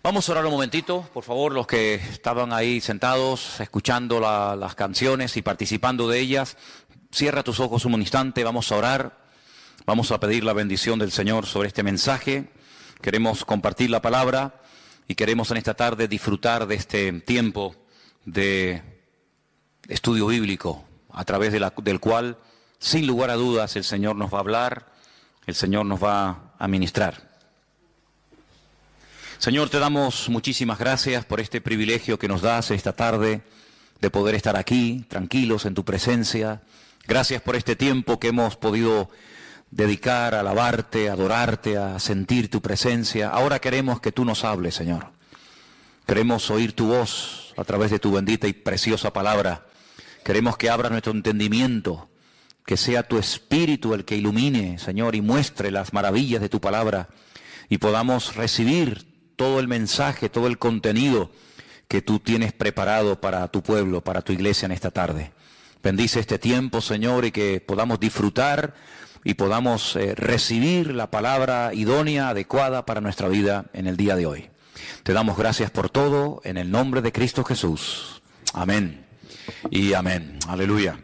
Vamos a orar un momentito, por favor, los que estaban ahí sentados, escuchando las canciones y participando de ellas. Cierra tus ojos un instante, vamos a orar, vamos a pedir la bendición del Señor sobre este mensaje. Queremos compartir la palabra y queremos en esta tarde disfrutar de este tiempo de estudio bíblico, a través del cual, sin lugar a dudas, el Señor nos va a hablar, el Señor nos va a ministrar. Señor, te damos muchísimas gracias por este privilegio que nos das esta tarde de poder estar aquí, tranquilos en tu presencia. Gracias por este tiempo que hemos podido dedicar a alabarte, a adorarte, a sentir tu presencia. Ahora queremos que tú nos hables, Señor. Queremos oír tu voz a través de tu bendita y preciosa palabra. Queremos que abra nuestro entendimiento, que sea tu Espíritu el que ilumine, Señor, y muestre las maravillas de tu palabra y podamos recibir todo el mensaje, todo el contenido que tú tienes preparado para tu pueblo, para tu iglesia en esta tarde. Bendice este tiempo, Señor, y que podamos disfrutar y podamos recibir la palabra idónea, adecuada para nuestra vida en el día de hoy. Te damos gracias por todo, en el nombre de Cristo Jesús. Amén y amén. Aleluya.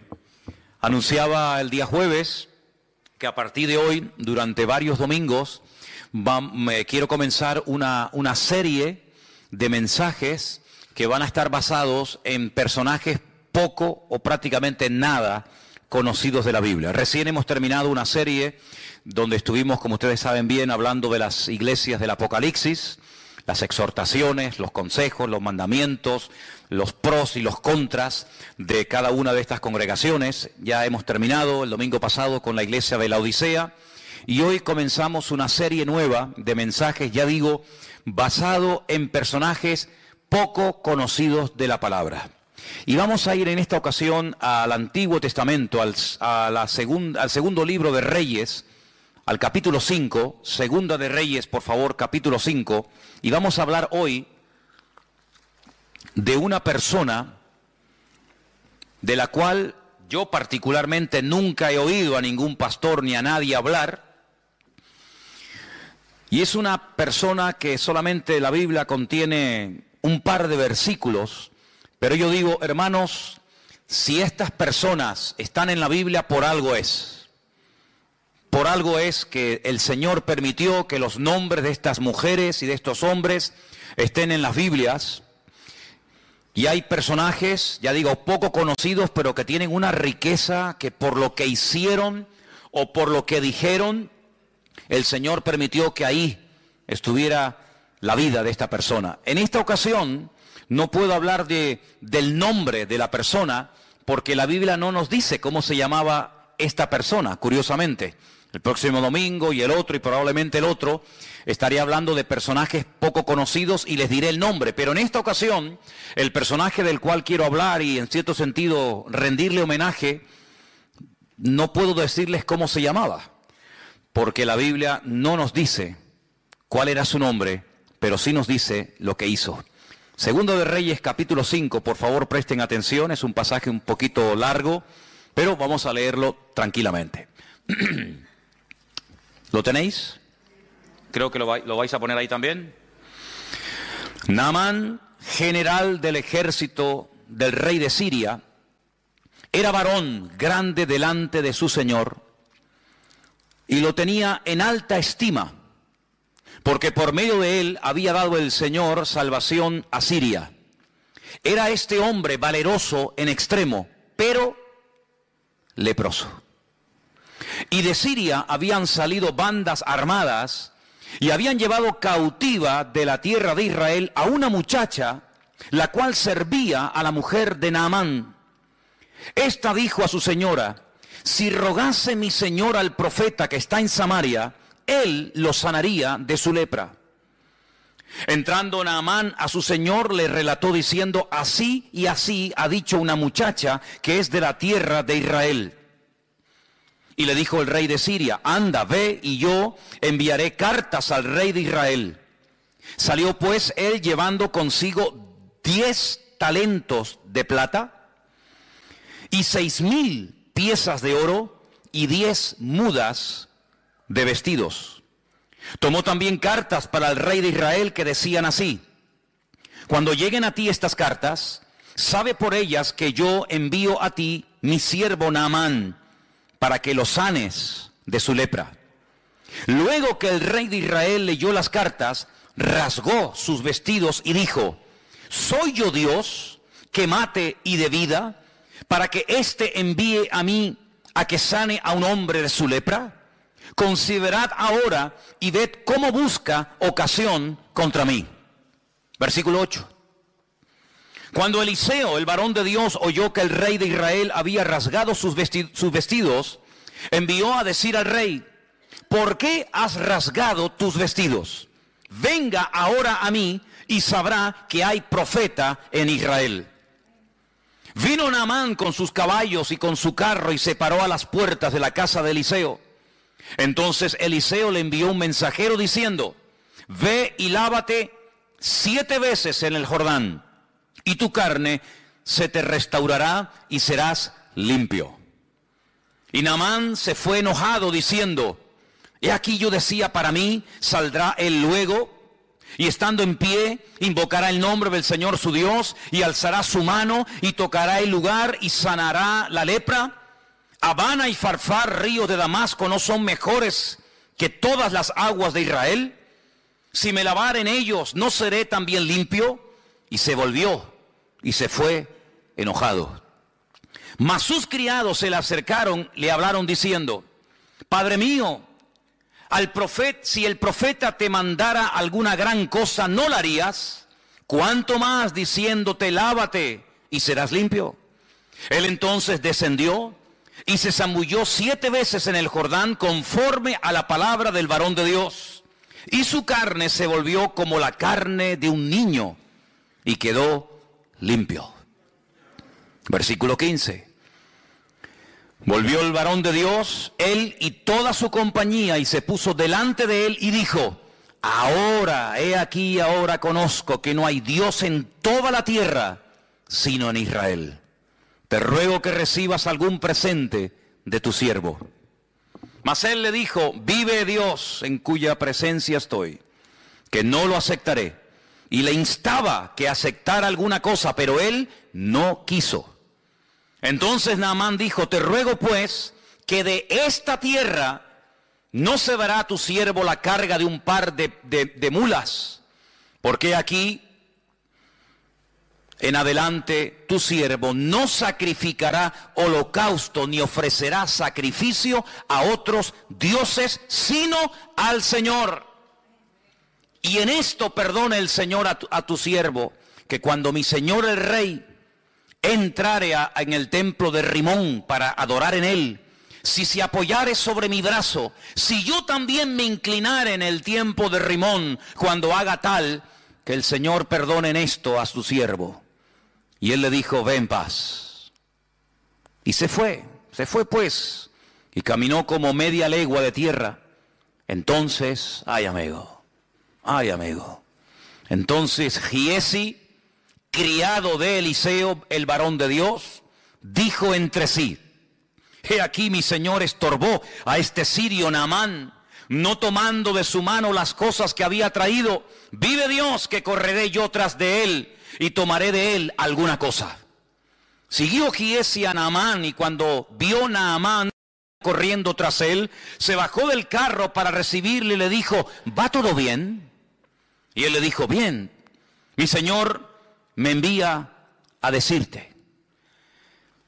Anunciaba el día jueves que a partir de hoy, durante varios domingos, quiero comenzar una serie de mensajes que van a estar basados en personajes poco o prácticamente nada conocidos de la Biblia. Recién hemos terminado una serie donde estuvimos, como ustedes saben bien, hablando de las iglesias del Apocalipsis, las exhortaciones, los consejos, los mandamientos, los pros y los contras de cada una de estas congregaciones. Ya hemos terminado el domingo pasado con la iglesia de la Odisea. Y hoy comenzamos una serie nueva de mensajes, ya digo, basado en personajes poco conocidos de la palabra. Y vamos a ir en esta ocasión al Antiguo Testamento, al segundo libro de Reyes, al capítulo 5, Segunda de Reyes, por favor, capítulo 5. Y vamos a hablar hoy de una persona de la cual yo particularmente nunca he oído a ningún pastor ni a nadie hablar. Y es una persona que solamente la Biblia contiene un par de versículos, pero yo digo, hermanos, si estas personas están en la Biblia, por algo es. Por algo es que el Señor permitió que los nombres de estas mujeres y de estos hombres estén en las Biblias. Y hay personajes, ya digo, poco conocidos, pero que tienen una riqueza que por lo que hicieron o por lo que dijeron, el Señor permitió que ahí estuviera la vida de esta persona. En esta ocasión no puedo hablar del nombre de la persona porque la Biblia no nos dice cómo se llamaba esta persona, curiosamente. El próximo domingo y el otro y probablemente el otro estaré hablando de personajes poco conocidos y les diré el nombre. Pero en esta ocasión el personaje del cual quiero hablar y en cierto sentido rendirle homenaje, no puedo decirles cómo se llamaba. Porque la Biblia no nos dice cuál era su nombre, pero sí nos dice lo que hizo. Segundo de Reyes, capítulo 5, por favor presten atención, es un pasaje un poquito largo, pero vamos a leerlo tranquilamente. ¿Lo tenéis? Creo que lo vais a poner ahí también. Naamán, general del ejército del rey de Siria, era varón grande delante de su señor, y lo tenía en alta estima, porque por medio de él había dado el Señor salvación a Siria. Era este hombre valeroso en extremo, pero leproso. Y de Siria habían salido bandas armadas y habían llevado cautiva de la tierra de Israel a una muchacha, la cual servía a la mujer de Naamán. Esta dijo a su señora: si rogase mi señor al profeta que está en Samaria, él lo sanaría de su lepra. Entrando Naamán a su señor, le relató diciendo: así y así ha dicho una muchacha que es de la tierra de Israel. Y le dijo el rey de Siria: anda, ve, y yo enviaré cartas al rey de Israel. Salió pues él llevando consigo 10 talentos de plata y 6,000 piezas de oro y 10 mudas de vestidos. Tomó también cartas para el rey de Israel que decían así: Cuando lleguen a ti estas cartas, sabe por ellas que yo envío a ti mi siervo Naamán, para que lo sanes de su lepra. Luego que el rey de Israel leyó las cartas, rasgó sus vestidos y dijo: ¿soy yo Dios que mate y dé vida, para que éste envíe a mí a que sane a un hombre de su lepra? Considerad ahora y ved cómo busca ocasión contra mí. Versículo 8. Cuando Eliseo, el varón de Dios, oyó que el rey de Israel había rasgado sus vestidos, envió a decir al rey: ¿por qué has rasgado tus vestidos? Venga ahora a mí y sabrá que hay profeta en Israel. Vino Naamán con sus caballos y con su carro y se paró a las puertas de la casa de Eliseo. Entonces Eliseo le envió un mensajero diciendo: ve y lávate 7 veces en el Jordán, y tu carne se te restaurará y serás limpio. Y Naamán se fue enojado diciendo: he aquí yo decía para mí, saldrá él luego, y estando en pie, invocará el nombre del Señor su Dios, y alzará su mano, y tocará el lugar, y sanará la lepra. Habana y Farfar, ríos de Damasco, ¿no son mejores que todas las aguas de Israel? Si me lavare en ellos, ¿no seré también limpio? Y se volvió, y se fue enojado. Mas sus criados se le acercaron, le hablaron diciendo: Padre mío, si el profeta te mandara alguna gran cosa, ¿no la harías? ¿Cuánto más diciéndote: lávate y serás limpio? Él entonces descendió y se zambulló 7 veces en el Jordán, conforme a la palabra del varón de Dios. Y su carne se volvió como la carne de un niño, y quedó limpio. Versículo 15. Volvió el varón de Dios, él y toda su compañía, y se puso delante de él y dijo: ahora, he aquí, ahora conozco que no hay Dios en toda la tierra, sino en Israel. Te ruego que recibas algún presente de tu siervo. Mas él le dijo: vive Dios en cuya presencia estoy, que no lo aceptaré. Y le instaba que aceptara alguna cosa, pero él no quiso. Entonces Naamán dijo: te ruego pues que de esta tierra no se dará a tu siervo la carga de un par de mulas, porque aquí en adelante tu siervo no sacrificará holocausto ni ofrecerá sacrificio a otros dioses, sino al Señor. Y en esto perdone el Señor a tu siervo, que cuando mi señor el rey entrare en el templo de Rimón para adorar en él, si se apoyare sobre mi brazo, si yo también me inclinare en el tiempo de Rimón, cuando haga tal, que el Señor perdone en esto a su siervo. Y él le dijo: ve en paz. Y se fue pues, y caminó como media legua de tierra. Entonces, ay amigo, entonces Giesi, criado de Eliseo, el varón de Dios, dijo entre sí: he aquí mi señor estorbó a este sirio Naamán, no tomando de su mano las cosas que había traído. Vive Dios que correré yo tras de él y tomaré de él alguna cosa. Siguió Giesi a Naamán, y cuando vio Naamán corriendo tras él, se bajó del carro para recibirle y le dijo: ¿va todo bien? Y él le dijo: bien, mi señor me envía a decirte: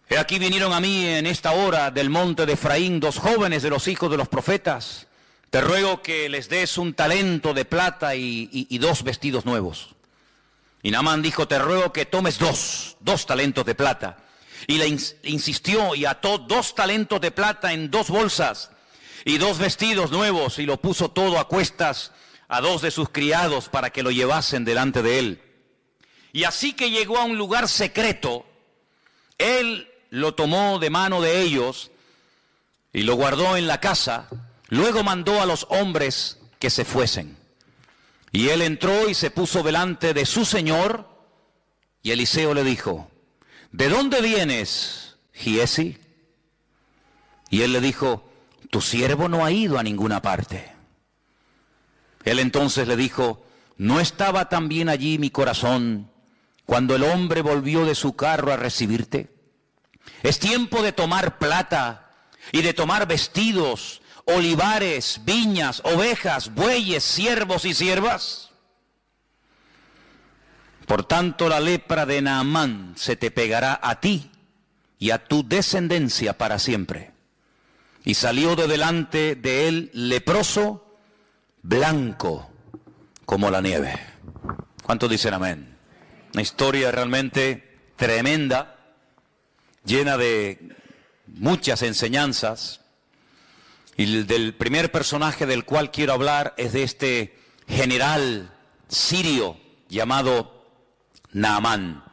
he aquí vinieron a mí en esta hora del monte de Efraín 2 jóvenes de los hijos de los profetas. Te ruego que les des un talento de plata y 2 vestidos nuevos. Y Naamán dijo: te ruego que tomes 2 talentos de plata. Y le insistió y ató 2 talentos de plata en 2 bolsas y 2 vestidos nuevos, y lo puso todo a cuestas a 2 de sus criados para que lo llevasen delante de él. Y así que llegó a un lugar secreto, él lo tomó de mano de ellos y lo guardó en la casa. Luego mandó a los hombres que se fuesen. Y él entró y se puso delante de su señor. Y Eliseo le dijo: ¿de dónde vienes, Giesi? Y él le dijo: tu siervo no ha ido a ninguna parte. Él entonces le dijo: ¿no estaba también allí mi corazón cuando el hombre volvió de su carro a recibirte? Es tiempo de tomar plata y de tomar vestidos, olivares, viñas, ovejas, bueyes, siervos y siervas. Por tanto, la lepra de Naamán se te pegará a ti y a tu descendencia para siempre. Y salió de delante de él leproso, blanco como la nieve. ¿Cuántos dicen amén? Una historia realmente tremenda, llena de muchas enseñanzas. Y del primer personaje del cual quiero hablar es de este general sirio llamado Naamán.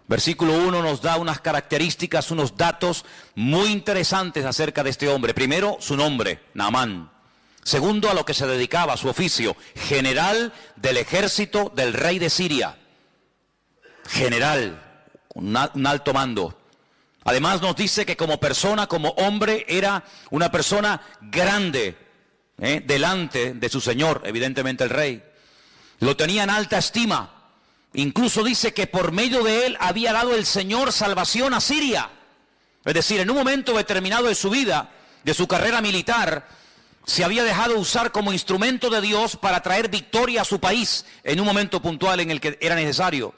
Versículo 1 nos da unas características, unos datos muy interesantes acerca de este hombre. Primero, su nombre, Naamán. Segundo, a lo que se dedicaba, a su oficio, general del ejército del rey de Siria. General, un alto mando. Además nos dice que como persona, como hombre, era una persona grande, delante de su señor, evidentemente el rey. Lo tenía en alta estima. Incluso dice que por medio de él había dado el Señor salvación a Siria. Es decir, en un momento determinado de su vida, de su carrera militar, se había dejado usar como instrumento de Dios para traer victoria a su país en un momento puntual en el que era necesario.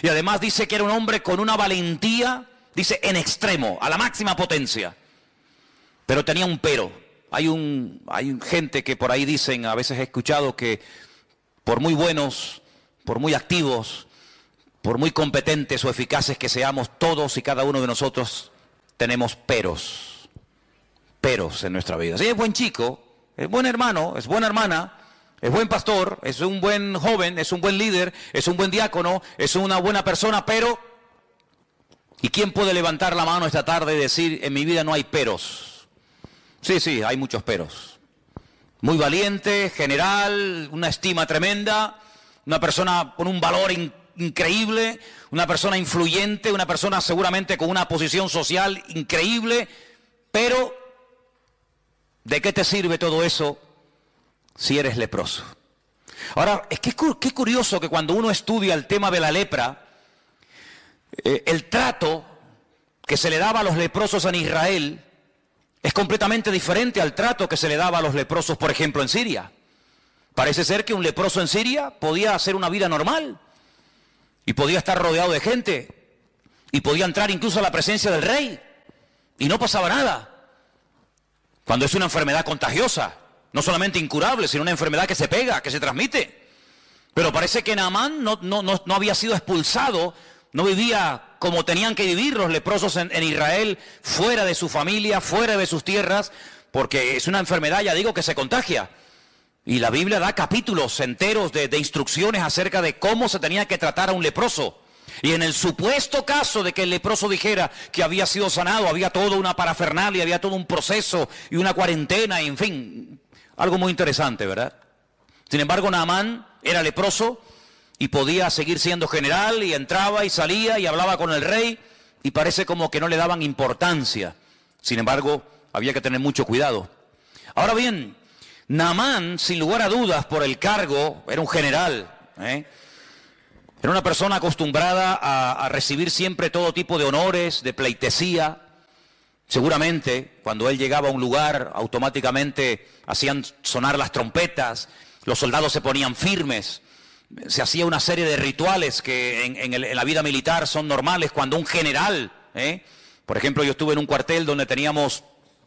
Y además dice que era un hombre con una valentía, dice, en extremo, a la máxima potencia. Pero tenía un pero. Hay gente que por ahí dicen, a veces he escuchado que por muy buenos, por muy activos, por muy competentes o eficaces que seamos, todos y cada uno de nosotros tenemos peros en nuestra vida. Sí, es buen chico, es buen hermano, es buena hermana, es buen pastor, es un buen joven, es un buen líder, es un buen diácono, es una buena persona, pero... ¿Y quién puede levantar la mano esta tarde y decir, en mi vida no hay peros? Sí, hay muchos peros. Muy valiente, general, una estima tremenda, una persona con un valor increíble, una persona influyente, una persona seguramente con una posición social increíble, pero ¿de qué te sirve todo eso si eres leproso? Ahora, es que qué curioso que cuando uno estudia el tema de la lepra, el trato que se le daba a los leprosos en Israel es completamente diferente al trato que se le daba a los leprosos, por ejemplo, en Siria. Parece ser que un leproso en Siria podía hacer una vida normal y podía estar rodeado de gente y podía entrar incluso a la presencia del rey y no pasaba nada. Cuando es una enfermedad contagiosa, no solamente incurable, sino una enfermedad que se pega, que se transmite. Pero parece que Naamán no había sido expulsado, no vivía como tenían que vivir los leprosos en Israel, fuera de su familia, fuera de sus tierras, porque es una enfermedad, ya digo, que se contagia. Y la Biblia da capítulos enteros de instrucciones acerca de cómo se tenía que tratar a un leproso. Y en el supuesto caso de que el leproso dijera que había sido sanado, había toda una parafernalia, había todo un proceso y una cuarentena, y en fin, algo muy interesante, ¿verdad? Sin embargo, Naamán era leproso y podía seguir siendo general y entraba y salía y hablaba con el rey y parece como que no le daban importancia. Sin embargo, había que tener mucho cuidado. Ahora bien, Naamán, sin lugar a dudas, por el cargo, era un general, era una persona acostumbrada a recibir siempre todo tipo de honores, de pleitesía. Seguramente, cuando él llegaba a un lugar, automáticamente hacían sonar las trompetas, los soldados se ponían firmes, se hacía una serie de rituales que en la vida militar son normales cuando un general, por ejemplo, yo estuve en un cuartel donde teníamos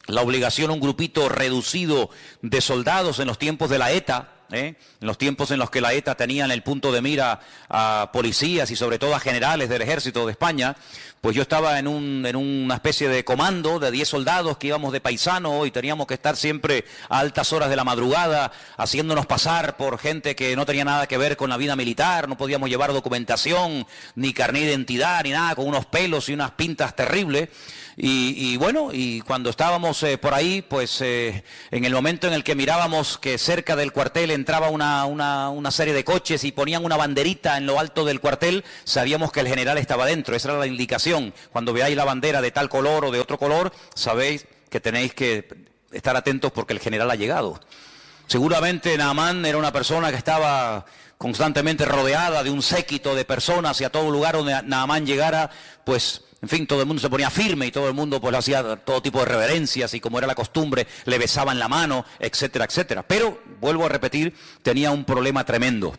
la obligación, un grupito reducido de soldados en los tiempos de la ETA, en los tiempos en los que la ETA tenía en el punto de mira a policías y sobre todo a generales del ejército de España. Pues yo estaba en una especie de comando de 10 soldados que íbamos de paisano y teníamos que estar siempre a altas horas de la madrugada haciéndonos pasar por gente que no tenía nada que ver con la vida militar, no podíamos llevar documentación, ni carnet de identidad, ni nada, con unos pelos y unas pintas terribles. Y bueno, y cuando estábamos por ahí, pues en el momento en el que mirábamos que cerca del cuartel entraba una serie de coches y ponían una banderita en lo alto del cuartel, sabíamos que el general estaba dentro. Esa era la indicación. Cuando veáis la bandera de tal color o de otro color, sabéis que tenéis que estar atentos porque el general ha llegado. Seguramente Naamán era una persona que estaba constantemente rodeada de un séquito de personas, y a todo lugar donde Naamán llegara, pues, en fin, todo el mundo se ponía firme y todo el mundo pues le hacía todo tipo de reverencias, y como era la costumbre, le besaban la mano, etcétera, etcétera. Pero, vuelvo a repetir, tenía un problema tremendo.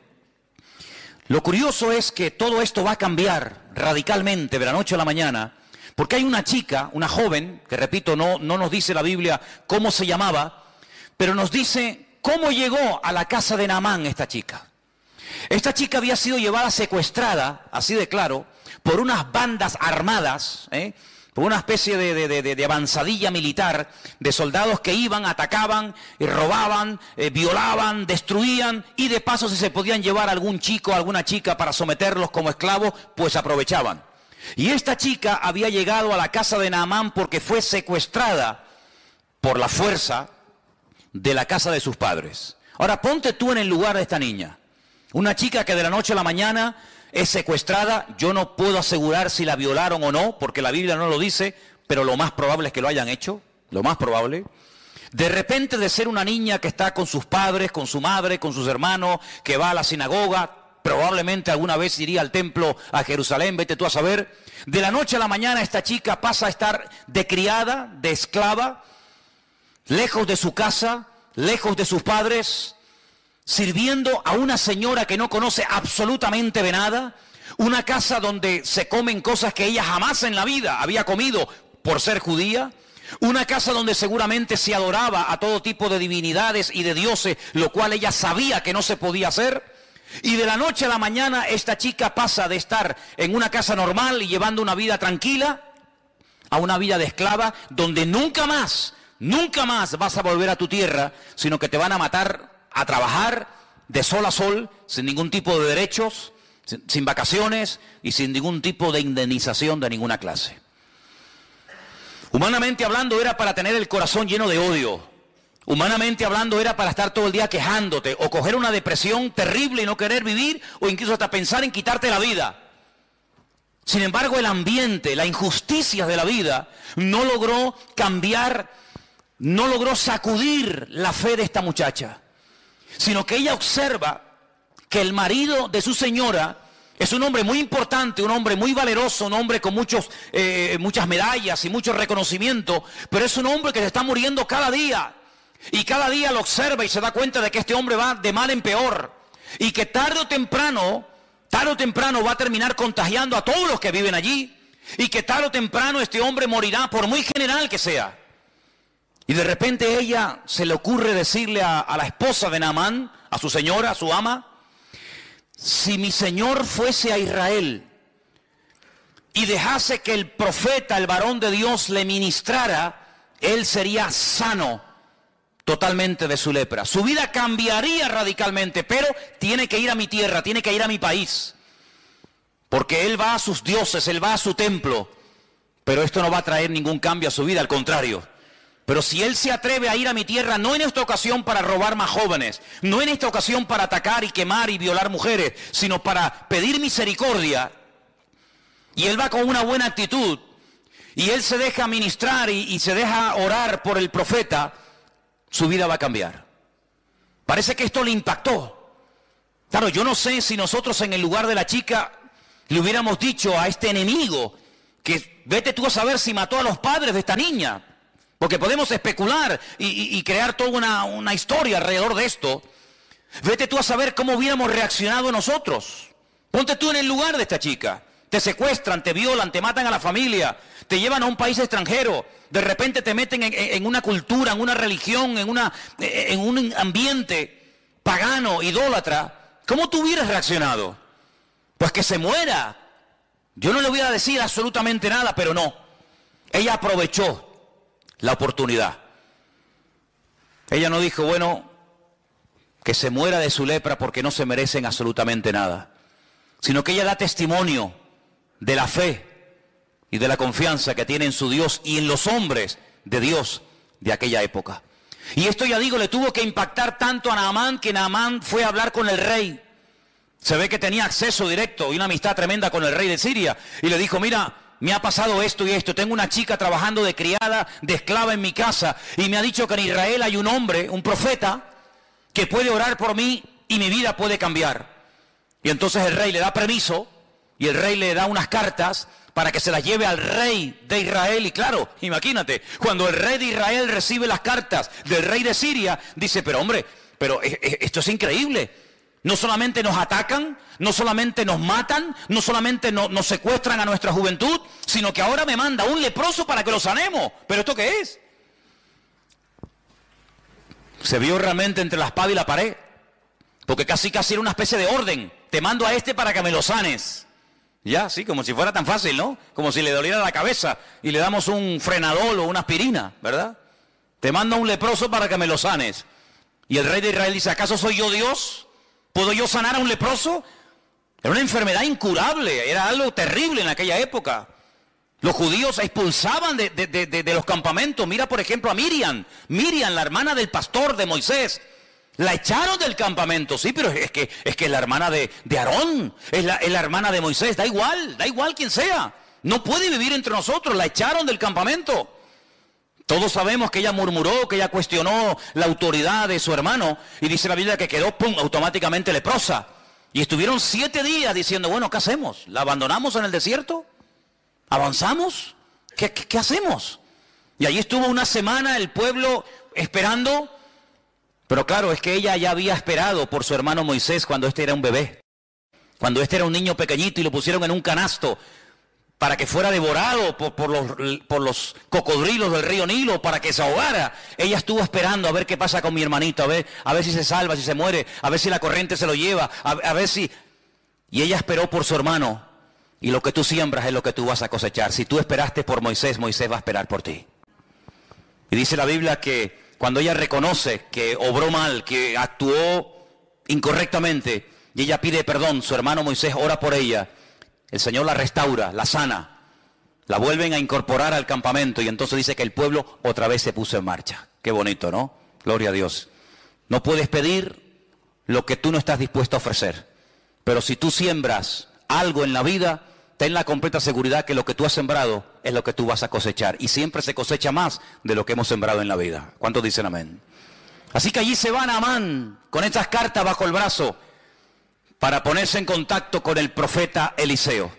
Lo curioso es que todo esto va a cambiar radicalmente de la noche a la mañana, porque hay una chica, una joven, que repito, no nos dice la Biblia cómo se llamaba, pero nos dice cómo llegó a la casa de Naamán esta chica. Esta chica había sido llevada secuestrada, así de claro, por unas bandas armadas, por una especie de avanzadilla militar, de soldados que iban, atacaban, robaban, violaban, destruían, y de paso si se podían llevar a algún chico, a alguna chica para someterlos como esclavos, pues aprovechaban. Y esta chica había llegado a la casa de Naamán porque fue secuestrada por la fuerza de la casa de sus padres. Ahora ponte tú en el lugar de esta niña. Una chica que de la noche a la mañana es secuestrada. Yo no puedo asegurar si la violaron o no, porque la Biblia no lo dice, pero lo más probable es que lo hayan hecho, lo más probable. De repente, de ser una niña que está con sus padres, con su madre, con sus hermanos, que va a la sinagoga, probablemente alguna vez iría al templo a Jerusalén, vete tú a saber. De la noche a la mañana esta chica pasa a estar de criada, de esclava, lejos de su casa, lejos de sus padres, sirviendo a una señora que no conoce absolutamente de nada, una casa donde se comen cosas que ella jamás en la vida había comido por ser judía, una casa donde seguramente se adoraba a todo tipo de divinidades y de dioses, lo cual ella sabía que no se podía hacer. Y de la noche a la mañana esta chica pasa de estar en una casa normal y llevando una vida tranquila a una vida de esclava, donde nunca más vas a volver a tu tierra, sino que te van a matar a trabajar de sol a sol, sin ningún tipo de derechos, sin vacaciones y sin ningún tipo de indemnización de ninguna clase. Humanamente hablando, era para tener el corazón lleno de odio. Humanamente hablando, era para estar todo el día quejándote o coger una depresión terrible y no querer vivir, o incluso hasta pensar en quitarte la vida. Sin embargo, el ambiente, la injusticia de la vida no logró cambiar, no logró sacudir la fe de esta muchacha, sino que ella observa que el marido de su señora es un hombre muy importante, un hombre muy valeroso, un hombre con muchas medallas y mucho reconocimiento, pero es un hombre que se está muriendo cada día. Y cada día lo observa y se da cuenta de que este hombre va de mal en peor, y que tarde o temprano va a terminar contagiando a todos los que viven allí, y que tarde o temprano este hombre morirá, por muy general que sea. Y de repente ella se le ocurre decirle a la esposa de Naamán, a su señora, a su ama: si mi señor fuese a Israel y dejase que el profeta, el varón de Dios, le ministrara, él sería sano totalmente de su lepra. Su vida cambiaría radicalmente, pero tiene que ir a mi tierra, tiene que ir a mi país, porque él va a sus dioses, él va a su templo, pero esto no va a traer ningún cambio a su vida, al contrario. Pero si él se atreve a ir a mi tierra, no en esta ocasión para robar más jóvenes, no en esta ocasión para atacar y quemar y violar mujeres, sino para pedir misericordia, y él va con una buena actitud, y él se deja ministrar y se deja orar por el profeta, su vida va a cambiar. Parece que esto le impactó. Claro, yo no sé si nosotros en el lugar de la chica le hubiéramos dicho a este enemigo que vete tú a saber si mató a los padres de esta niña. Porque podemos especular y crear toda una historia alrededor de esto. Vete tú a saber cómo hubiéramos reaccionado nosotros. Ponte tú en el lugar de esta chica. Te secuestran, te violan, te matan a la familia, te llevan a un país extranjero. De repente te meten en una cultura, en una religión, en un ambiente pagano, idólatra. ¿Cómo tú hubieras reaccionado? Pues que se muera. Yo no le voy a decir absolutamente nada, pero no. Ella aprovechó la oportunidad. Ella no dijo, bueno, que se muera de su lepra porque no se merecen absolutamente nada, sino que ella da testimonio de la fe y de la confianza que tiene en su Dios y en los hombres de Dios de aquella época. Y esto, ya digo, le tuvo que impactar tanto a Naamán, que Naamán fue a hablar con el rey. Se ve que tenía acceso directo y una amistad tremenda con el rey de Siria, y le dijo: mira, me ha pasado esto y esto, tengo una chica trabajando de criada, de esclava en mi casa, y me ha dicho que en Israel hay un hombre, un profeta, que puede orar por mí y mi vida puede cambiar. Y entonces el rey le da permiso y el rey le da unas cartas para que se las lleve al rey de Israel. Y claro, imagínate, cuando el rey de Israel recibe las cartas del rey de Siria, dice, pero hombre, pero esto es increíble. No solamente nos atacan, no solamente nos matan, no solamente nos secuestran a nuestra juventud, sino que ahora me manda un leproso para que lo sanemos. ¿Pero esto qué es? Se vio realmente entre la espada y la pared, porque casi era una especie de orden. Te mando a este para que me lo sanes. Ya, sí, como si fuera tan fácil, ¿no? Como si le doliera la cabeza y le damos un frenadol o una aspirina, ¿verdad? Te mando a un leproso para que me lo sanes. Y el rey de Israel dice, ¿acaso soy yo Dios? ¿Puedo yo sanar a un leproso? Era una enfermedad incurable, era algo terrible en aquella época. Los judíos expulsaban de los campamentos. Mira, por ejemplo, a Miriam, la hermana del pastor de Moisés. La echaron del campamento, sí, pero es que es la hermana de Aarón, es la hermana de Moisés, da igual quien sea. No puede vivir entre nosotros, la echaron del campamento. Todos sabemos que ella murmuró, que ella cuestionó la autoridad de su hermano, y dice la Biblia que quedó, pum, automáticamente leprosa. Y estuvieron 7 días diciendo, bueno, ¿qué hacemos? ¿La abandonamos en el desierto? ¿Avanzamos? ¿Qué hacemos? Y allí estuvo una semana el pueblo esperando. Pero claro, es que ella ya había esperado por su hermano Moisés cuando este era un bebé. Cuando este era un niño pequeñito y lo pusieron en un canasto para que fuera devorado por los cocodrilos del río Nilo, para que se ahogara. Ella estuvo esperando a ver qué pasa con mi hermanito, a ver si se salva, si se muere, a ver si la corriente se lo lleva, a ver si... Y ella esperó por su hermano. Y lo que tú siembras es lo que tú vas a cosechar. Si tú esperaste por Moisés, Moisés va a esperar por ti. Y dice la Biblia que cuando ella reconoce que obró mal, que actuó incorrectamente, y ella pide perdón, su hermano Moisés ora por ella, el Señor la restaura, la sana, la vuelven a incorporar al campamento, y entonces dice que el pueblo otra vez se puso en marcha. Qué bonito, ¿no? Gloria a Dios. No puedes pedir lo que tú no estás dispuesto a ofrecer, pero si tú siembras algo en la vida, ten la completa seguridad que lo que tú has sembrado es lo que tú vas a cosechar. Y siempre se cosecha más de lo que hemos sembrado en la vida. ¿Cuántos dicen amén? Así que allí se va Naamán con estas cartas bajo el brazo para ponerse en contacto con el profeta Eliseo.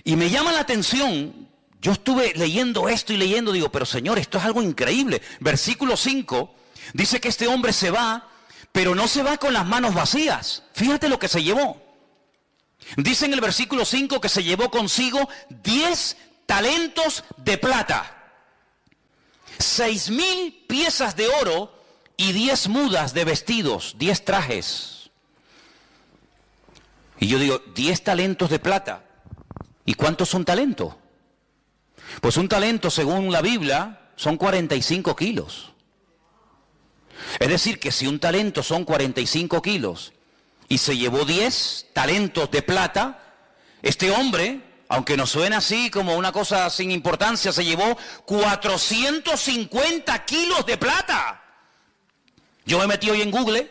Y me llama la atención, yo estuve leyendo esto y leyendo, digo, pero Señor, esto es algo increíble. Versículo 5 dice que este hombre se va, pero no se va con las manos vacías. Fíjate lo que se llevó. Dice en el versículo 5 que se llevó consigo 10 talentos de plata, 6,000 piezas de oro y 10 mudas de vestidos, 10 trajes. Y yo digo, 10 talentos de plata. ¿Y cuántos son talentos? Pues un talento, según la Biblia, son 45 kilos. Es decir, que si un talento son 45 kilos y se llevó 10 talentos de plata, este hombre, aunque nos suena así como una cosa sin importancia, se llevó 450 kilos de plata. Yo me metí hoy en Google,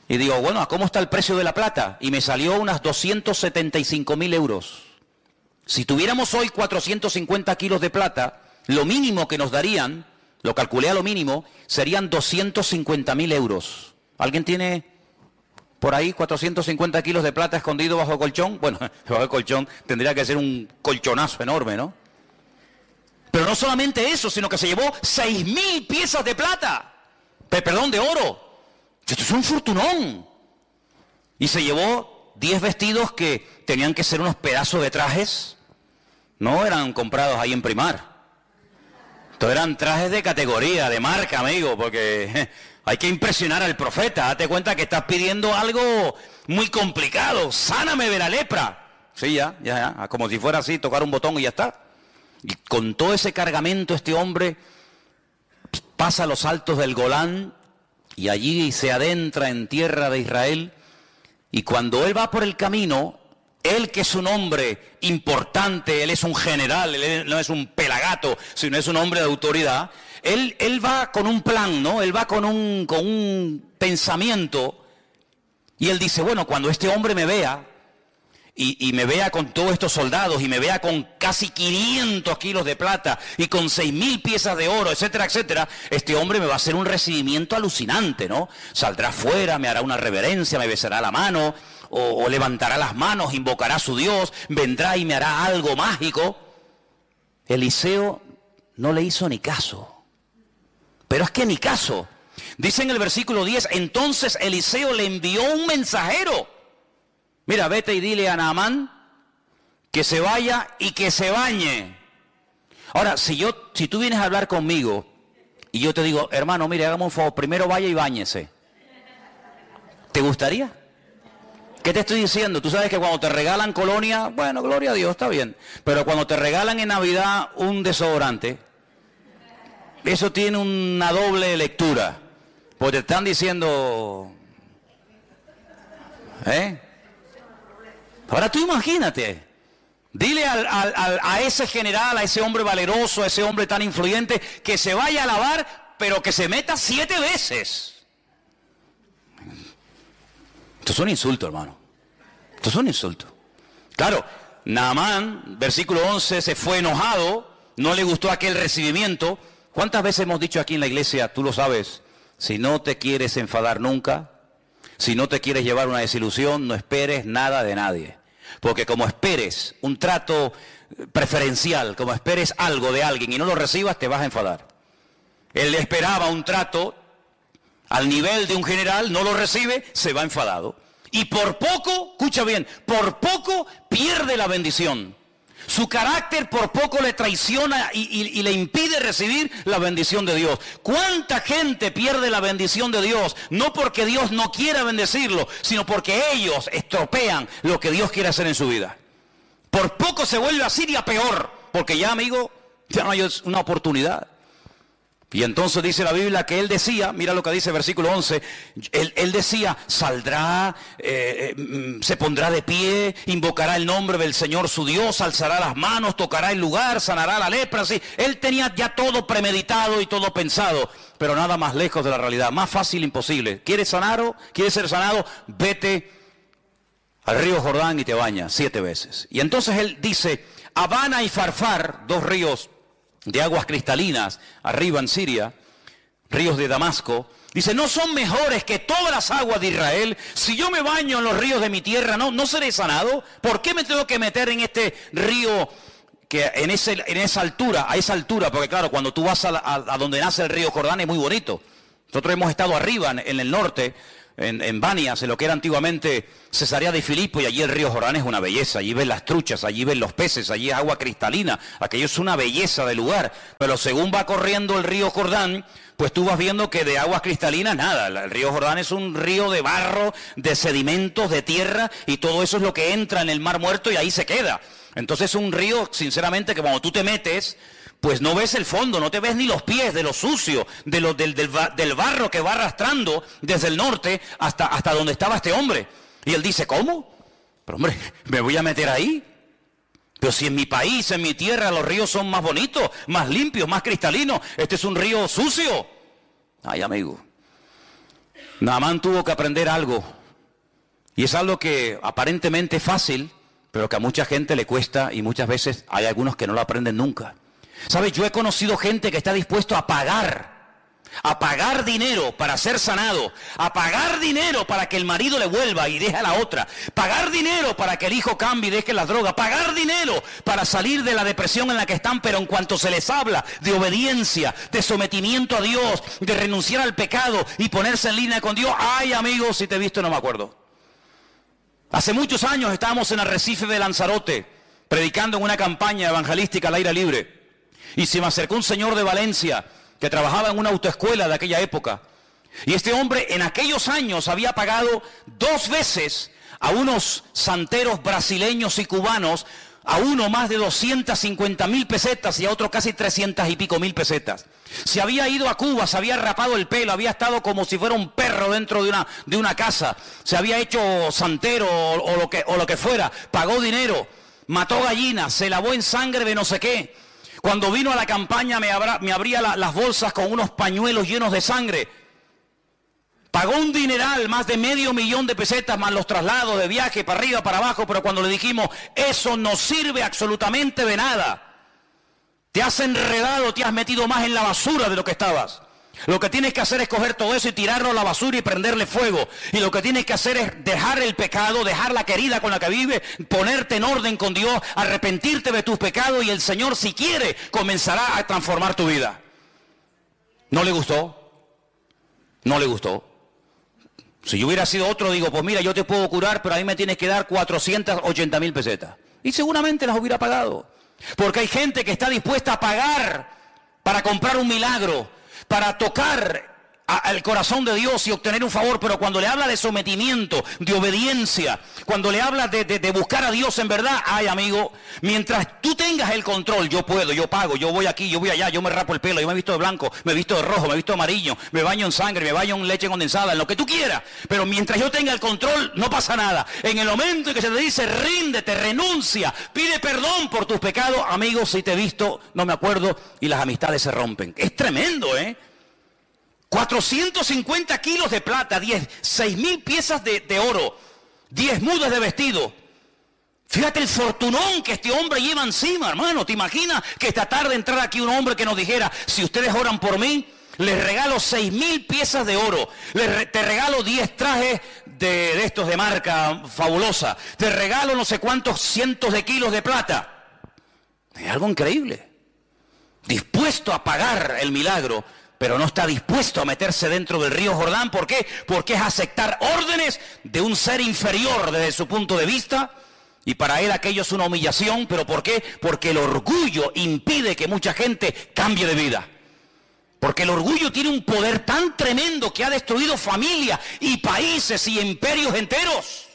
y digo, bueno, ¿cómo está el precio de la plata? Y me salió unas 275.000 euros. Si tuviéramos hoy 450 kilos de plata, lo mínimo que nos darían, lo calculé a lo mínimo, serían 250.000 euros. ¿Alguien tiene por ahí 450 kilos de plata escondido bajo el colchón? Bueno, bajo el colchón tendría que ser un colchonazo enorme, ¿no? Pero no solamente eso, sino que se llevó 6,000 piezas de plata, perdón, de oro. Esto es un fortunón. Y se llevó 10 vestidos que tenían que ser unos pedazos de trajes. No eran comprados ahí en Primar. Estos eran trajes de categoría, de marca, amigo, porque hay que impresionar al profeta. Date cuenta que estás pidiendo algo muy complicado. Sáname de la lepra. Sí, ya, como si fuera así, tocar un botón y ya está. Y con todo ese cargamento este hombre pasa los altos del Golán y allí se adentra en tierra de Israel. Y cuando él va por el camino, él que es un hombre importante, él es un general, él no es un pelagato, sino es un hombre de autoridad, él va con un plan, ¿no? Él va con un pensamiento, y él dice, bueno, cuando este hombre me vea y me vea con todos estos soldados y me vea con casi 500 kilos de plata y con 6.000 piezas de oro, etcétera, etcétera, este hombre me va a hacer un recibimiento alucinante, ¿no? Saldrá afuera, me hará una reverencia, me besará la mano, o levantará las manos, invocará a su Dios, vendrá y me hará algo mágico. Eliseo no le hizo ni caso. Pero es que ni caso. Dice en el versículo 10, entonces Eliseo le envió un mensajero. Mira, vete y dile a Naamán que se vaya y que se bañe. Ahora, si tú vienes a hablar conmigo y yo te digo, hermano, mire, hagamos un favor, primero vaya y báñese, ¿te gustaría? ¿Qué te estoy diciendo? Tú sabes que cuando te regalan colonia, bueno, gloria a Dios, está bien. Pero cuando te regalan en Navidad un desodorante, eso tiene una doble lectura. Porque te están diciendo, Ahora tú imagínate, dile a ese general, a ese hombre valeroso, a ese hombre tan influyente, que se vaya a lavar, pero que se meta 7 veces. Esto es un insulto, hermano. Esto es un insulto. Claro, Naamán, versículo 11, se fue enojado, no le gustó aquel recibimiento. ¿Cuántas veces hemos dicho aquí en la iglesia, tú lo sabes, si no te quieres enfadar nunca, si no te quieres llevar una desilusión, no esperes nada de nadie? Porque como esperes un trato preferencial, como esperes algo de alguien y no lo recibas, te vas a enfadar. Él esperaba un trato al nivel de un general, no lo recibe, se va enfadado. Y por poco, escucha bien, por poco pierde la bendición. Su carácter por poco le traiciona y le impide recibir la bendición de Dios. ¿Cuánta gente pierde la bendición de Dios? No porque Dios no quiera bendecirlo, sino porque ellos estropean lo que Dios quiere hacer en su vida. Por poco se vuelve así y a peor, porque ya, amigo, ya no hay una oportunidad. Y entonces dice la Biblia que él decía, mira lo que dice el versículo 11, él decía, saldrá, se pondrá de pie, invocará el nombre del Señor su Dios, alzará las manos, tocará el lugar, sanará la lepra, así. Él tenía ya todo premeditado y todo pensado, pero nada más lejos de la realidad, más fácil imposible. ¿Quieres sanar? ¿Quieres ser sanado? Vete al río Jordán y te bañas 7 veces. Y entonces él dice, Abana y Farfar, 2 ríos de aguas cristalinas, arriba en Siria, ríos de Damasco, dice, ¿no son mejores que todas las aguas de Israel? Si yo me baño en los ríos de mi tierra, ¿no seré sanado? ¿Por qué me tengo que meter en este río que en esa altura, a esa altura? Porque claro, cuando tú vas a donde nace el río Jordán es muy bonito. Nosotros hemos estado arriba en el norte, en Banias, en lo que era antiguamente Cesarea de Filipo, y allí el río Jordán es una belleza. Allí ves las truchas, allí ves los peces, allí es agua cristalina, aquello es una belleza de lugar. Pero según va corriendo el río Jordán, pues tú vas viendo que de aguas cristalinas nada. El río Jordán es un río de barro, de sedimentos, de tierra, y todo eso es lo que entra en el mar muerto y ahí se queda. Entonces es un río, sinceramente, que cuando tú te metes, pues no ves el fondo, no te ves ni los pies de lo sucio, del barro que va arrastrando desde el norte hasta donde estaba este hombre. Y él dice, ¿cómo? Pero hombre, ¿me voy a meter ahí? Pero si en mi país, en mi tierra, los ríos son más bonitos, más limpios, más cristalinos, este es un río sucio. Ay, amigo, Naamán tuvo que aprender algo. Y es algo que aparentemente es fácil, pero que a mucha gente le cuesta, y muchas veces hay algunos que no lo aprenden nunca. ¿Sabes? Yo he conocido gente que está dispuesto a pagar dinero para ser sanado, a pagar dinero para que el marido le vuelva y deje a la otra, pagar dinero para que el hijo cambie y deje la droga, pagar dinero para salir de la depresión en la que están, pero en cuanto se les habla de obediencia, de sometimiento a Dios, de renunciar al pecado y ponerse en línea con Dios, ay amigos, si te he visto no me acuerdo. Hace muchos años estábamos en Arrecife de Lanzarote, predicando en una campaña evangelística al aire libre. Y se me acercó un señor de Valencia que trabajaba en una autoescuela de aquella época. Y este hombre en aquellos años había pagado 2 veces a unos santeros brasileños y cubanos, a uno más de 250.000 pesetas y a otro casi 300 y pico mil pesetas. Se había ido a Cuba, se había rapado el pelo, había estado como si fuera un perro dentro de una casa. Se había hecho santero o lo que fuera, pagó dinero, mató gallinas, se lavó en sangre de no sé qué. Cuando vino a la campaña me abría las bolsas con unos pañuelos llenos de sangre. Pagó un dineral, más de $500,000 de pesetas, más los traslados de viaje para arriba, para abajo, pero cuando le dijimos, eso no sirve absolutamente de nada. Te has enredado, te has metido más en la basura de lo que estabas. Lo que tienes que hacer es coger todo eso y tirarlo a la basura y prenderle fuego. Y lo que tienes que hacer es dejar el pecado, dejar la querida con la que vives, ponerte en orden con Dios, arrepentirte de tus pecados y el Señor, si quiere, comenzará a transformar tu vida. ¿No le gustó? No le gustó. Si yo hubiera sido otro, digo, pues mira, yo te puedo curar, pero a mí me tienes que dar 480,000 pesetas. Y seguramente las hubiera pagado. Porque hay gente que está dispuesta a pagar para comprar un milagro, para tocar al corazón de Dios y obtener un favor, pero cuando le habla de sometimiento, de obediencia, cuando le habla de buscar a Dios en verdad, ay amigo, mientras tú tengas el control, yo puedo, yo pago, yo voy aquí, yo voy allá, yo me rapo el pelo, yo me he visto de blanco, me he visto de rojo, me he visto de amarillo, me baño en sangre, me baño en leche condensada, en lo que tú quieras, pero mientras yo tenga el control, no pasa nada. En el momento en que se te dice, ríndete, renuncia, pide perdón por tus pecados, amigo, si te he visto, no me acuerdo, y las amistades se rompen. Es tremendo, 450 kilos de plata, 6,000 piezas de oro, 10 mudas de vestido. Fíjate el fortunón que este hombre lleva encima, hermano. ¿Te imaginas que esta tarde entrara aquí un hombre que nos dijera, si ustedes oran por mí, les regalo 6,000 piezas de oro, te regalo 10 trajes de estos de marca fabulosa, te regalo no sé cuántos cientos de kilos de plata? Es algo increíble. Dispuesto a pagar el milagro, pero no está dispuesto a meterse dentro del río Jordán. ¿Por qué? Porque es aceptar órdenes de un ser inferior desde su punto de vista, y para él aquello es una humillación. ¿Pero por qué? Porque el orgullo impide que mucha gente cambie de vida. Porque el orgullo tiene un poder tan tremendo que ha destruido familias y países y imperios enteros.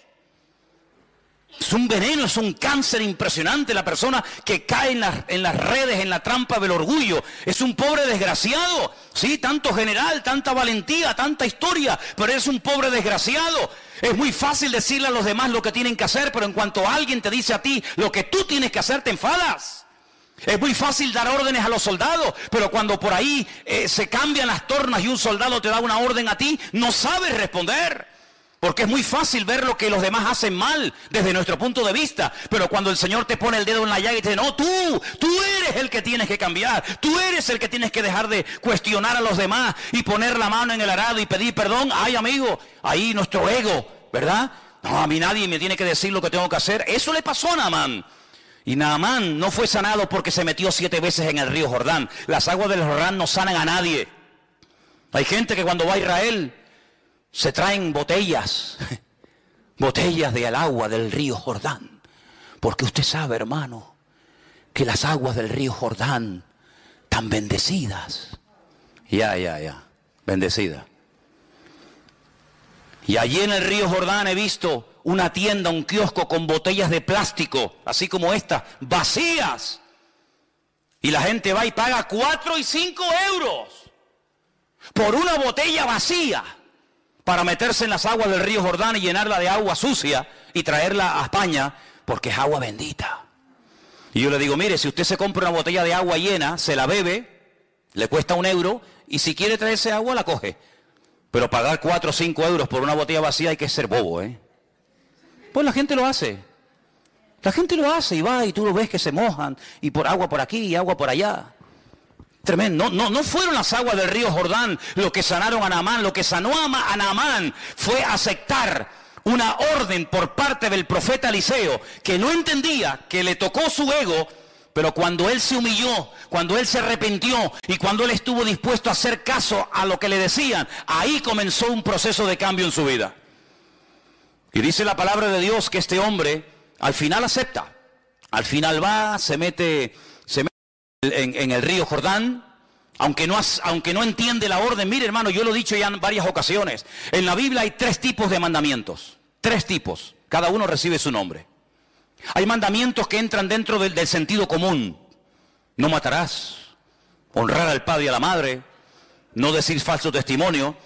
Es un veneno, es un cáncer impresionante la persona que cae en las redes, en la trampa del orgullo. Es un pobre desgraciado, sí, tanto general, tanta valentía, tanta historia, pero es un pobre desgraciado. Es muy fácil decirle a los demás lo que tienen que hacer, pero en cuanto alguien te dice a ti lo que tú tienes que hacer, te enfadas. Es muy fácil dar órdenes a los soldados, pero cuando por ahí se cambian las tornas y un soldado te da una orden a ti, no sabes responder. Porque es muy fácil ver lo que los demás hacen mal desde nuestro punto de vista. Pero cuando el Señor te pone el dedo en la llaga y te dice, no, tú eres el que tienes que cambiar. Tú eres el que tienes que dejar de cuestionar a los demás y poner la mano en el arado y pedir perdón. Ay, amigo, ahí nuestro ego, ¿verdad? No, a mí nadie me tiene que decir lo que tengo que hacer. Eso le pasó a Naamán. Y Naamán no fue sanado porque se metió 7 veces en el río Jordán. Las aguas del Jordán no sanan a nadie. Hay gente que cuando va a Israel se traen botellas del agua del río Jordán. Porque usted sabe, hermano, que las aguas del río Jordán están bendecidas. Bendecidas. Y allí en el río Jordán he visto una tienda, un kiosco con botellas de plástico, así como estas, vacías. Y la gente va y paga 4 y 5 euros por una botella vacía, para meterse en las aguas del río Jordán y llenarla de agua sucia y traerla a España, porque es agua bendita. Y yo le digo, mire, si usted se compra una botella de agua llena, se la bebe, le cuesta 1 euro, y si quiere traerse agua, la coge. Pero pagar 4 o 5 euros por una botella vacía hay que ser bobo, Pues la gente lo hace. La gente lo hace y va y tú lo ves que se mojan, y por agua por aquí y agua por allá. Tremendo. No fueron las aguas del río Jordán lo que sanaron a Naamán. Lo que sanó a Naamán fue aceptar una orden por parte del profeta Eliseo, que no entendía, que le tocó su ego, pero cuando él se humilló, cuando él se arrepintió y cuando él estuvo dispuesto a hacer caso a lo que le decían, ahí comenzó un proceso de cambio en su vida. Y dice la palabra de Dios que este hombre al final acepta. Al final va, se mete en el río Jordán, aunque no entiende la orden. Mire, hermano, yo lo he dicho ya en varias ocasiones. En la Biblia hay 3 tipos de mandamientos. 3 tipos. Cada uno recibe su nombre. Hay mandamientos que entran dentro del sentido común. No matarás. Honrar al padre y a la madre. No decir falso testimonio.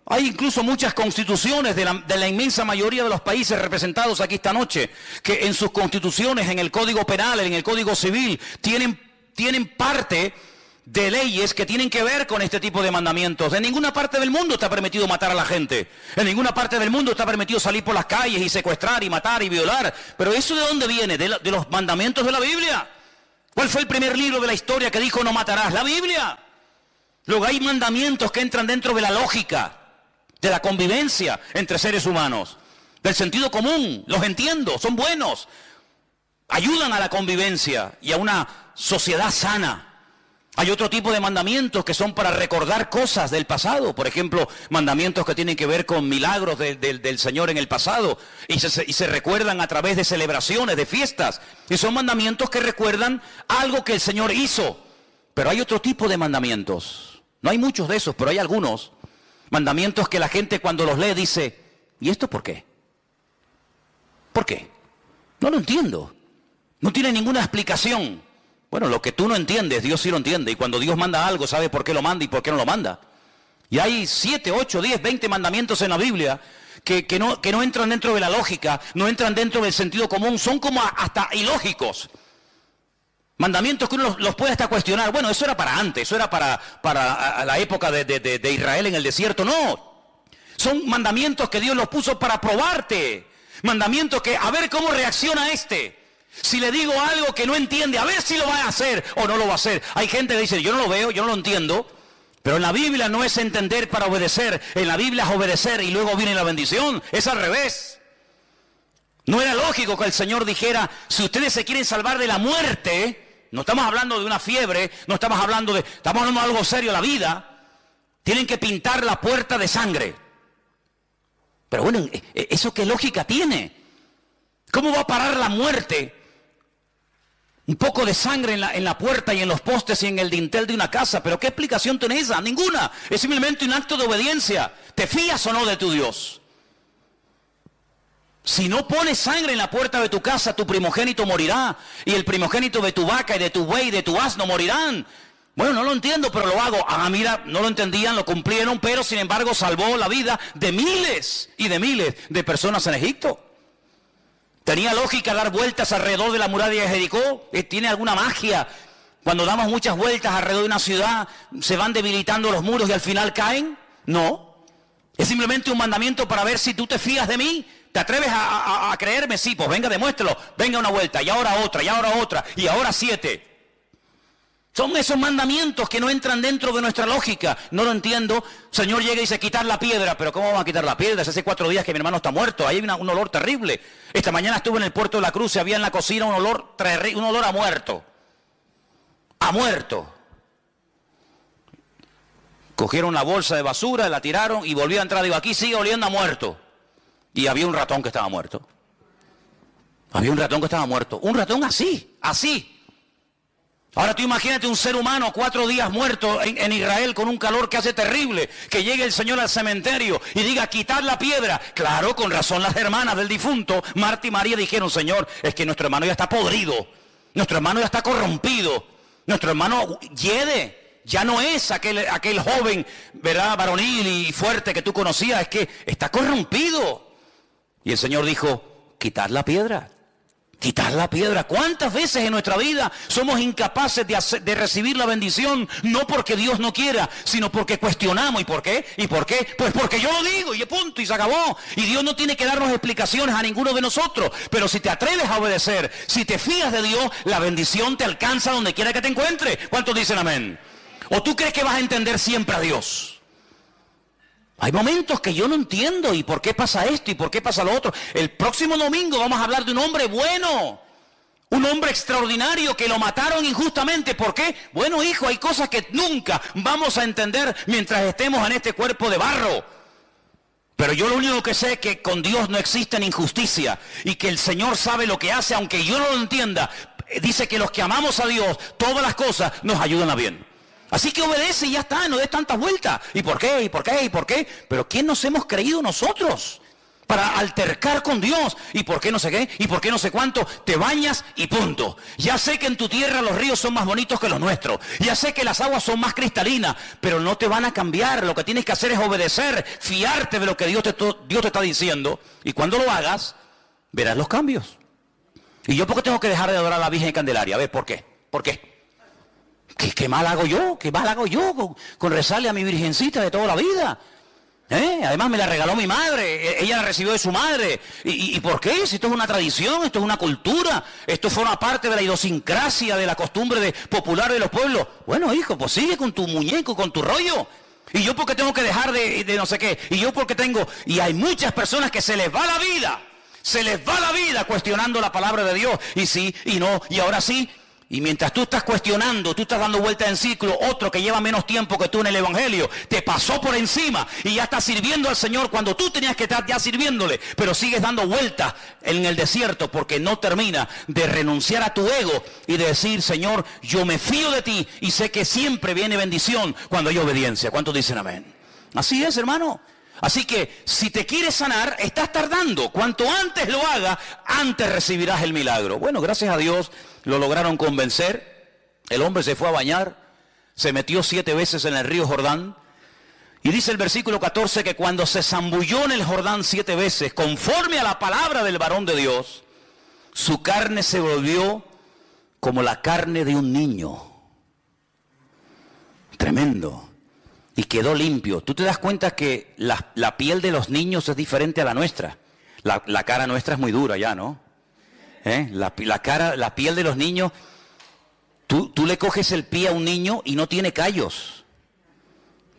Hay incluso muchas constituciones de la inmensa mayoría de los países representados aquí esta noche, que en sus constituciones, en el Código Penal, en el Código Civil, tienen parte de leyes que tienen que ver con este tipo de mandamientos. En ninguna parte del mundo está permitido matar a la gente. En ninguna parte del mundo está permitido salir por las calles y secuestrar y matar y violar. Pero ¿eso de dónde viene? De los mandamientos de la Biblia. ¿Cuál fue el primer libro de la historia que dijo no matarás? La Biblia. Luego hay mandamientos que entran dentro de la lógica, de la convivencia entre seres humanos, del sentido común. Los entiendo, son buenos. Ayudan a la convivencia y a una sociedad sana. Hay otro tipo de mandamientos que son para recordar cosas del pasado. Por ejemplo, mandamientos que tienen que ver con milagros del Señor en el pasado. Y se recuerdan a través de celebraciones, de fiestas. Y son mandamientos que recuerdan algo que el Señor hizo. Pero hay otro tipo de mandamientos. No hay muchos de esos, pero hay algunos. Mandamientos que la gente cuando los lee dice, ¿y esto por qué? ¿Por qué? No lo entiendo. No tiene ninguna explicación. Bueno, lo que tú no entiendes, Dios sí lo entiende. Y cuando Dios manda algo, sabe por qué lo manda y por qué no lo manda. Y hay 7, 8, 10, 20 mandamientos en la Biblia que no entran dentro de la lógica, no entran dentro del sentido común, son como hasta ilógicos. Mandamientos que uno los puede hasta cuestionar. Bueno, eso era para antes, eso era para la época de Israel en el desierto. No, son mandamientos que Dios los puso para probarte. Mandamientos que, a ver cómo reacciona este. Si le digo algo que no entiende, a ver si lo va a hacer o no lo va a hacer. Hay gente que dice, yo no lo veo, yo no lo entiendo. Pero en la Biblia no es entender para obedecer. En la Biblia es obedecer y luego viene la bendición. Es al revés. No era lógico que el Señor dijera, si ustedes se quieren salvar de la muerte, no estamos hablando de una fiebre, estamos hablando de algo serio, la vida, tienen que pintar la puerta de sangre. Pero bueno, ¿eso qué lógica tiene? ¿Cómo va a parar la muerte? Un poco de sangre en la puerta y en los postes y en el dintel de una casa. ¿Pero qué explicación tiene esa? Ninguna. Es simplemente un acto de obediencia. ¿Te fías o no de tu Dios? Si no pones sangre en la puerta de tu casa, tu primogénito morirá. Y el primogénito de tu vaca y de tu buey y de tu asno morirán. Bueno, no lo entiendo, pero lo hago. Ah, mira, no lo entendían, lo cumplieron, pero sin embargo salvó la vida de miles y de miles de personas en Egipto. ¿Tenía lógica dar vueltas alrededor de la muralla de Jericó? ¿Tiene alguna magia? Cuando damos muchas vueltas alrededor de una ciudad, ¿se van debilitando los muros y al final caen? No. Es simplemente un mandamiento para ver si tú te fías de mí. ¿Te atreves a creerme? Sí, pues venga, demuéstralo. Venga una vuelta, y ahora otra, y ahora otra, y ahora 7. Son esos mandamientos que no entran dentro de nuestra lógica. No lo entiendo. Señor llega y dice, quitar la piedra. ¿Pero cómo van a quitar la piedra? Hace 4 días que mi hermano está muerto. Ahí hay un olor terrible. Esta mañana estuve en el puerto de la Cruz y había en la cocina un olor a muerto. A muerto. Cogieron la bolsa de basura, la tiraron y volvió a entrar. Digo, aquí sigue oliendo a muerto. Y había un ratón que estaba muerto. Había un ratón que estaba muerto. Un ratón así, así. Ahora tú imagínate un ser humano 4 días muerto en Israel con un calor que hace terrible, que llegue el Señor al cementerio y diga, quitar la piedra. Claro, con razón las hermanas del difunto, Marta y María, dijeron, Señor, es que nuestro hermano ya está podrido, nuestro hermano ya está corrompido, nuestro hermano hiede, ya no es aquel joven, ¿verdad?, varonil y fuerte que tú conocías, es que está corrompido. Y el Señor dijo, quitar la piedra. Quitar la piedra. ¿Cuántas veces en nuestra vida somos incapaces de recibir la bendición? No porque Dios no quiera, sino porque cuestionamos. ¿Y por qué? ¿Y por qué? Pues porque yo lo digo y punto y se acabó. Y Dios no tiene que darnos explicaciones a ninguno de nosotros. Pero si te atreves a obedecer, si te fías de Dios, la bendición te alcanza donde quiera que te encuentres. ¿Cuántos dicen amén? ¿O tú crees que vas a entender siempre a Dios? Hay momentos que yo no entiendo, ¿y por qué pasa esto? ¿Y por qué pasa lo otro? El próximo domingo vamos a hablar de un hombre bueno, un hombre extraordinario que lo mataron injustamente. ¿Por qué? Bueno, hijo, hay cosas que nunca vamos a entender mientras estemos en este cuerpo de barro. Pero yo lo único que sé es que con Dios no existe injusticia y que el Señor sabe lo que hace, aunque yo no lo entienda. Dice que los que amamos a Dios, todas las cosas nos ayudan a bien. Así que obedece y ya está, no des tantas vueltas. ¿Y por qué? ¿Y por qué? ¿Y por qué? Pero ¿quién nos hemos creído nosotros para altercar con Dios? ¿Y por qué no sé qué? ¿Y por qué no sé cuánto? Te bañas y punto. Ya sé que en tu tierra los ríos son más bonitos que los nuestros. Ya sé que las aguas son más cristalinas, pero no te van a cambiar. Lo que tienes que hacer es obedecer, fiarte de lo que Dios te está diciendo. Y cuando lo hagas, verás los cambios. ¿Y yo por qué tengo que dejar de adorar a la Virgen Candelaria? A ver, ¿por qué? ¿Por qué? ¿Qué mal hago yo? ¿Qué mal hago yo con rezarle a mi virgencita de toda la vida? Además me la regaló mi madre, ella la recibió de su madre. ¿Y por qué? Si esto es una tradición, esto es una cultura, esto forma parte de la idiosincrasia, de la costumbre popular de los pueblos. Bueno, hijo, pues sigue con tu muñeco, con tu rollo. Y yo porque tengo que dejar de no sé qué. Y yo porque tengo... Y hay muchas personas que se les va la vida. Se les va la vida cuestionando la palabra de Dios. Y sí, y no, y ahora sí. Y mientras tú estás cuestionando, tú estás dando vuelta en ciclo, otro que lleva menos tiempo que tú en el Evangelio, te pasó por encima y ya estás sirviendo al Señor cuando tú tenías que estar ya sirviéndole, pero sigues dando vueltas en el desierto porque no termina de renunciar a tu ego y de decir, Señor, yo me fío de ti y sé que siempre viene bendición cuando hay obediencia. ¿Cuántos dicen amén? Así es, hermano. Así que si te quieres sanar, estás tardando. Cuanto antes lo hagas, antes recibirás el milagro. Bueno, gracias a Dios lo lograron convencer. El hombre se fue a bañar, se metió 7 veces en el río Jordán. Y dice el versículo 14 que cuando se zambulló en el Jordán 7 veces, conforme a la palabra del varón de Dios, su carne se volvió como la carne de un niño. Tremendo. Y quedó limpio. Tú te das cuenta que la piel de los niños es diferente a la nuestra. La cara nuestra es muy dura ya, ¿no? La piel de los niños, tú le coges el pie a un niño y no tiene callos.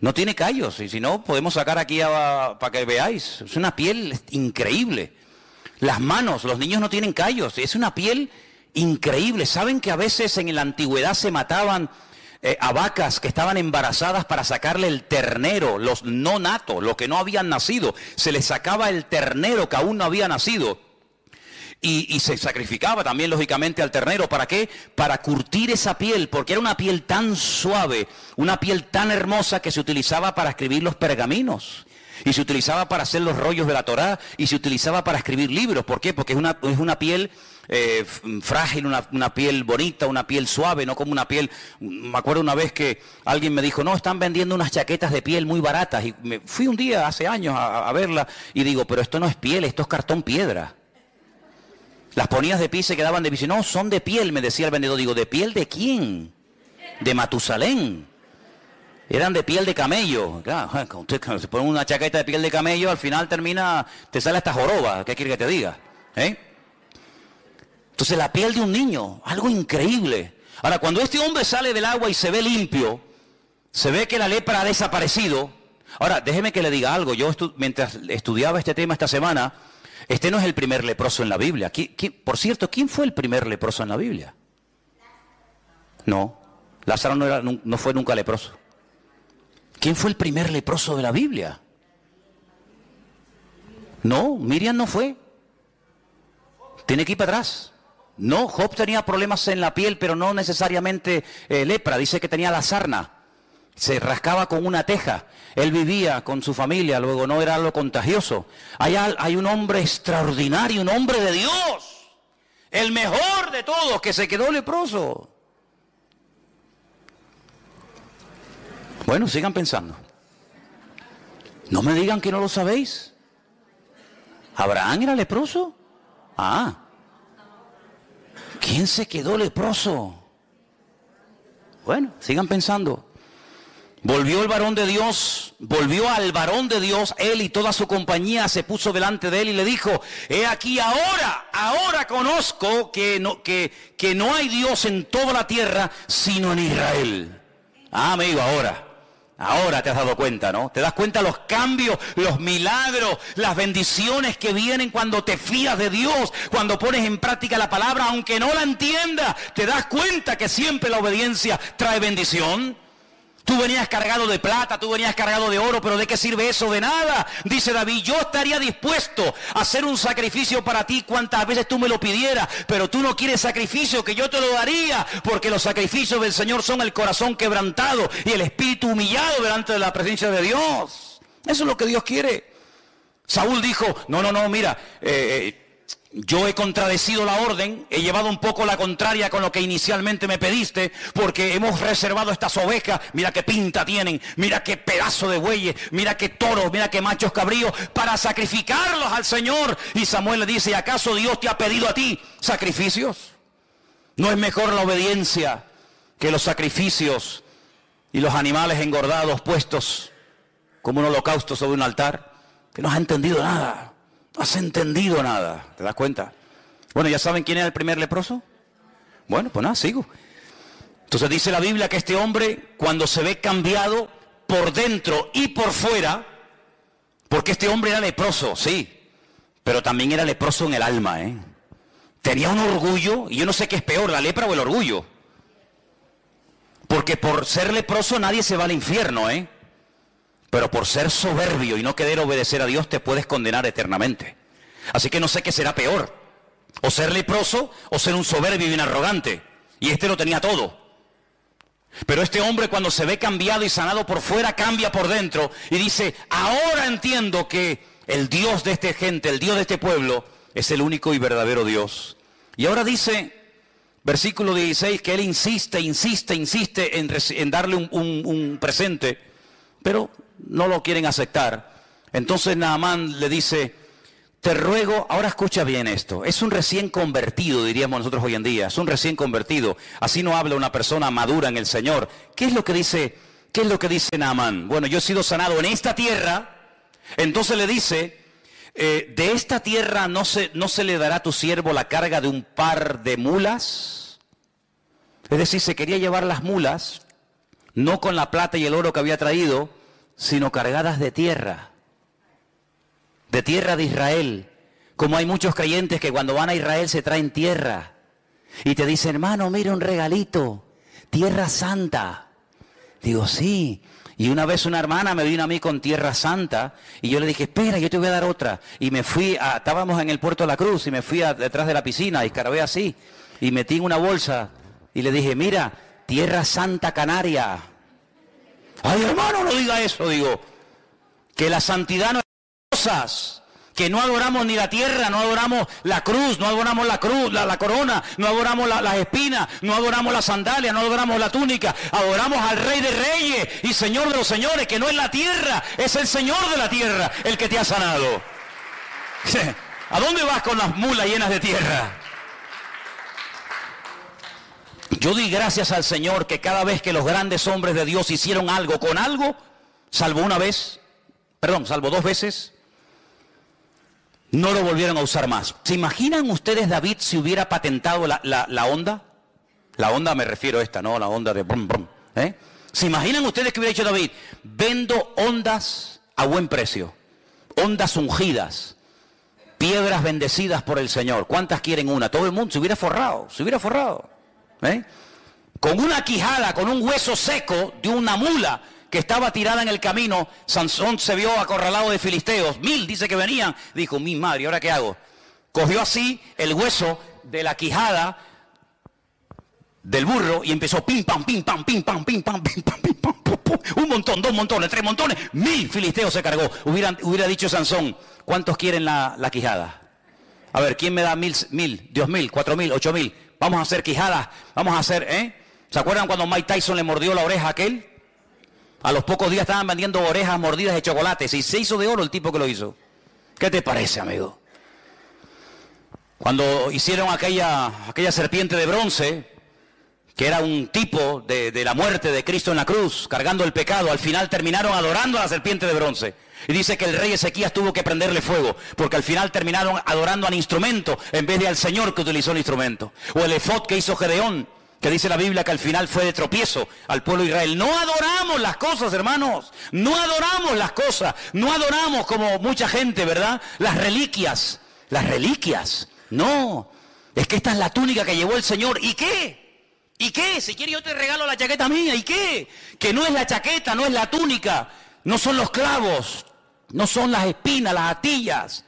No tiene callos. Y si no, podemos sacar aquí para que veáis. Es una piel increíble. Las manos, los niños no tienen callos. Es una piel increíble. ¿Saben que a veces en la antigüedad se mataban a vacas que estaban embarazadas para sacarle el ternero, los no natos, los que no habían nacido? Se les sacaba el ternero que aún no había nacido y se sacrificaba también lógicamente al ternero. ¿Para qué? Para curtir esa piel, porque era una piel tan suave, una piel tan hermosa que se utilizaba para escribir los pergaminos y se utilizaba para hacer los rollos de la Torá y se utilizaba para escribir libros. ¿Por qué? Porque es una piel frágil, una piel bonita, una piel suave, no como una piel... Me acuerdo una vez que alguien me dijo, no, están vendiendo unas chaquetas de piel muy baratas. Y me fui un día, hace años, a verla y digo, pero esto no es piel, esto es cartón piedra. Las ponías de pie y se quedaban de pie. No, son de piel, me decía el vendedor. Digo, ¿de piel de quién? De Matusalén. Eran de piel de camello. Claro, cuando usted se pone una chaqueta de piel de camello, al final te sale hasta joroba. ¿Qué quiere que te diga? Entonces la piel de un niño, algo increíble. Ahora, cuando este hombre sale del agua y se ve limpio, se ve que la lepra ha desaparecido. Ahora, déjeme que le diga algo. Yo mientras estudiaba este tema esta semana, este no es el primer leproso en la Biblia. Por cierto, ¿quién fue el primer leproso en la Biblia? No, Lázaro no fue nunca leproso. ¿Quién fue el primer leproso de la Biblia? No, Miriam no fue. Tiene que ir para atrás. No, Job tenía problemas en la piel, pero no necesariamente lepra. Dice que tenía la sarna. Se rascaba con una teja. Él vivía con su familia, luego no era algo contagioso. Hay un hombre extraordinario, un hombre de Dios. El mejor de todos, que se quedó leproso. Bueno, sigan pensando. No me digan que no lo sabéis. ¿Abraham era leproso? ¿Quién se quedó leproso? Bueno, sigan pensando. Volvió al varón de Dios, él y toda su compañía se puso delante de él y le dijo, he aquí ahora conozco que no hay Dios en toda la tierra sino en Israel. Amigo, ahora te has dado cuenta, ¿no? Te das cuenta los cambios, los milagros, las bendiciones que vienen cuando te fías de Dios, cuando pones en práctica la palabra, aunque no la entiendas, te das cuenta que siempre la obediencia trae bendición. Tú venías cargado de plata, tú venías cargado de oro, pero ¿de qué sirve eso? De nada. Dice David, yo estaría dispuesto a hacer un sacrificio para ti cuantas veces tú me lo pidieras, pero tú no quieres sacrificio, que yo te lo daría, porque los sacrificios del Señor son el corazón quebrantado y el espíritu humillado delante de la presencia de Dios. Eso es lo que Dios quiere. Saúl dijo, no, mira, yo he contradecido la orden, he llevado un poco la contraria con lo que inicialmente me pediste, porque hemos reservado estas ovejas, mira qué pinta tienen, mira qué pedazo de bueyes, mira qué toros, mira qué machos cabríos, para sacrificarlos al Señor. Y Samuel le dice, ¿acaso Dios te ha pedido a ti sacrificios? ¿No es mejor la obediencia que los sacrificios y los animales engordados puestos como un holocausto sobre un altar, que no has entendido nada, no has entendido nada, ¿te das cuenta? Bueno, ¿ya saben quién era el primer leproso? Bueno, pues nada, sigo. Entonces dice la Biblia que este hombre, cuando se ve cambiado por dentro y por fuera, porque este hombre era leproso, sí, pero también era leproso en el alma, ¿eh? Tenía un orgullo, y yo no sé qué es peor, la lepra o el orgullo. Porque por ser leproso nadie se va al infierno, ¿eh? Pero por ser soberbio y no querer obedecer a Dios te puedes condenar eternamente. Así que no sé qué será peor, o ser leproso o ser un soberbio y un arrogante. Y este lo tenía todo. Pero este hombre, cuando se ve cambiado y sanado por fuera, cambia por dentro y dice: ahora entiendo que el Dios de esta gente, el Dios de este pueblo, es el único y verdadero Dios. Y ahora dice, versículo 16, que él insiste en darle un presente, pero no lo quieren aceptar. Entonces Naamán le dice: te ruego, ahora escucha bien esto, es un recién convertido, diríamos nosotros hoy en día, es un recién convertido, así no habla una persona madura en el Señor. ¿Qué es lo que dice Naamán? Bueno, yo he sido sanado en esta tierra. Entonces le dice: de esta tierra no se le dará a tu siervo la carga de un par de mulas. Es decir, se quería llevar las mulas, no con la plata y el oro que había traído, sino cargadas de tierra de Israel. Como hay muchos creyentes que cuando van a Israel se traen tierra y te dicen: hermano, mira un regalito, tierra santa. Digo: sí. Y una vez una hermana me vino a mí con tierra santa y yo le dije: espera, yo te voy a dar otra. Y me fui, estábamos en el Puerto de la Cruz y me fui detrás de la piscina y escarbé así y metí en una bolsa y le dije: mira, tierra santa canaria. Ay, hermano, no diga eso. Digo, que la santidad no es cosas, que no adoramos ni la tierra, no adoramos la cruz, no adoramos la cruz, la corona, no adoramos las espinas, no adoramos la sandalia, no adoramos la túnica, adoramos al Rey de Reyes y Señor de los Señores, que no es la tierra, es el Señor de la tierra el que te ha sanado. ¿A dónde vas con las mulas llenas de tierra? Yo di gracias al Señor que cada vez que los grandes hombres de Dios hicieron algo con algo, salvo dos veces, no lo volvieron a usar más. ¿Se imaginan ustedes David si hubiera patentado la onda? La onda me refiero a esta, ¿no? La onda de brum, brum, ¿eh? ¿Se imaginan ustedes que hubiera dicho David: vendo ondas a buen precio, ondas ungidas, piedras bendecidas por el Señor? ¿Cuántas quieren una? Todo el mundo se hubiera forrado, ¿eh? Con una quijada, con un hueso seco de una mula que estaba tirada en el camino, Sansón se vio acorralado de filisteos. 1000 dice que venían. Dijo: mi madre, ¿ahora qué hago? Cogió así el hueso de la quijada del burro y empezó pim pam, pim pam, pim pam, pim pam, pim pam, pim pam, pum, pum. Un montón, 2 montones, 3 montones, 1000 filisteos se cargó. Hubiera dicho Sansón: ¿cuántos quieren la quijada? A ver, ¿quién me da 1000, 2000, 4000, 8000? Vamos a hacer quijadas, vamos a hacer, ¿Se acuerdan cuando Mike Tyson le mordió la oreja a aquel? A los pocos días estaban vendiendo orejas mordidas de chocolates y se hizo de oro el tipo que lo hizo. ¿Qué te parece, amigo? Cuando hicieron aquella serpiente de bronce, que era un tipo de la muerte de Cristo en la cruz, cargando el pecado, al final terminaron adorando a la serpiente de bronce. Y dice que el rey Ezequías tuvo que prenderle fuego, porque al final terminaron adorando al instrumento en vez de al Señor que utilizó el instrumento. O el efod que hizo Gedeón, que dice la Biblia que al final fue de tropiezo al pueblo de Israel. No adoramos las cosas, hermanos, no adoramos las cosas, no adoramos como mucha gente, ¿verdad? Las reliquias, no, es que esta es la túnica que llevó el Señor. ¿Y qué? ¿Y qué? Si quieres yo te regalo la chaqueta mía. ¿Y qué? Que no es la chaqueta, no es la túnica, no son los clavos, no son las espinas, las atillas,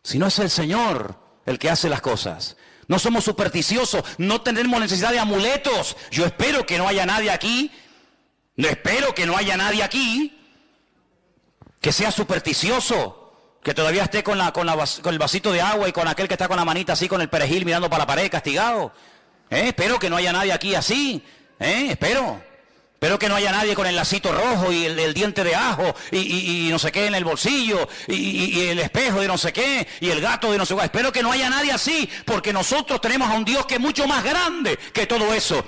sino es el Señor el que hace las cosas. No somos supersticiosos, no tenemos necesidad de amuletos. Yo espero que no haya nadie aquí, que sea supersticioso, que todavía esté con el vasito de agua y con aquel que está con la manita así con el perejil mirando para la pared castigado. Espero que no haya nadie aquí así, espero que no haya nadie con el lacito rojo y el diente de ajo y no sé qué en el bolsillo y el espejo de no sé qué y el gato de no sé qué. Espero que no haya nadie así, porque nosotros tenemos a un Dios que es mucho más grande que todo eso.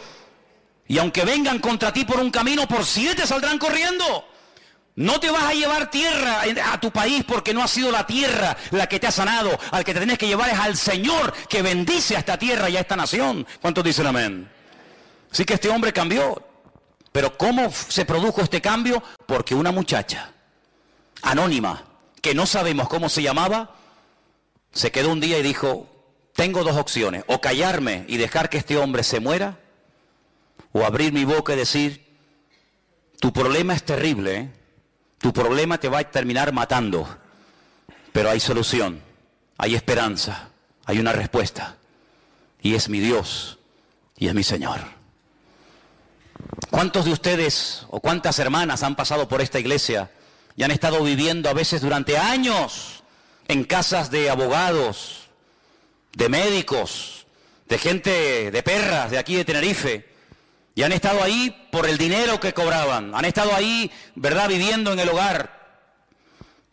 Y aunque vengan contra ti por un camino, por 7 saldrán corriendo. No te vas a llevar tierra a tu país porque no ha sido la tierra la que te ha sanado. Al que te tienes que llevar es al Señor que bendice a esta tierra y a esta nación. ¿Cuántos dicen amén? Así que este hombre cambió. Pero ¿cómo se produjo este cambio? Porque una muchacha anónima, que no sabemos cómo se llamaba, se quedó un día y dijo, tengo 2 opciones, o callarme y dejar que este hombre se muera, o abrir mi boca y decir, tu problema es terrible, ¿eh? Tu problema te va a terminar matando, pero hay solución, hay esperanza, hay una respuesta, y es mi Dios, y es mi Señor. ¿Cuántos de ustedes o cuántas hermanas han pasado por esta iglesia y han estado viviendo a veces durante años en casas de abogados, de médicos, de gente, de perras de aquí de Tenerife, y han estado ahí por el dinero que cobraban, han estado ahí, ¿verdad?, viviendo en el hogar,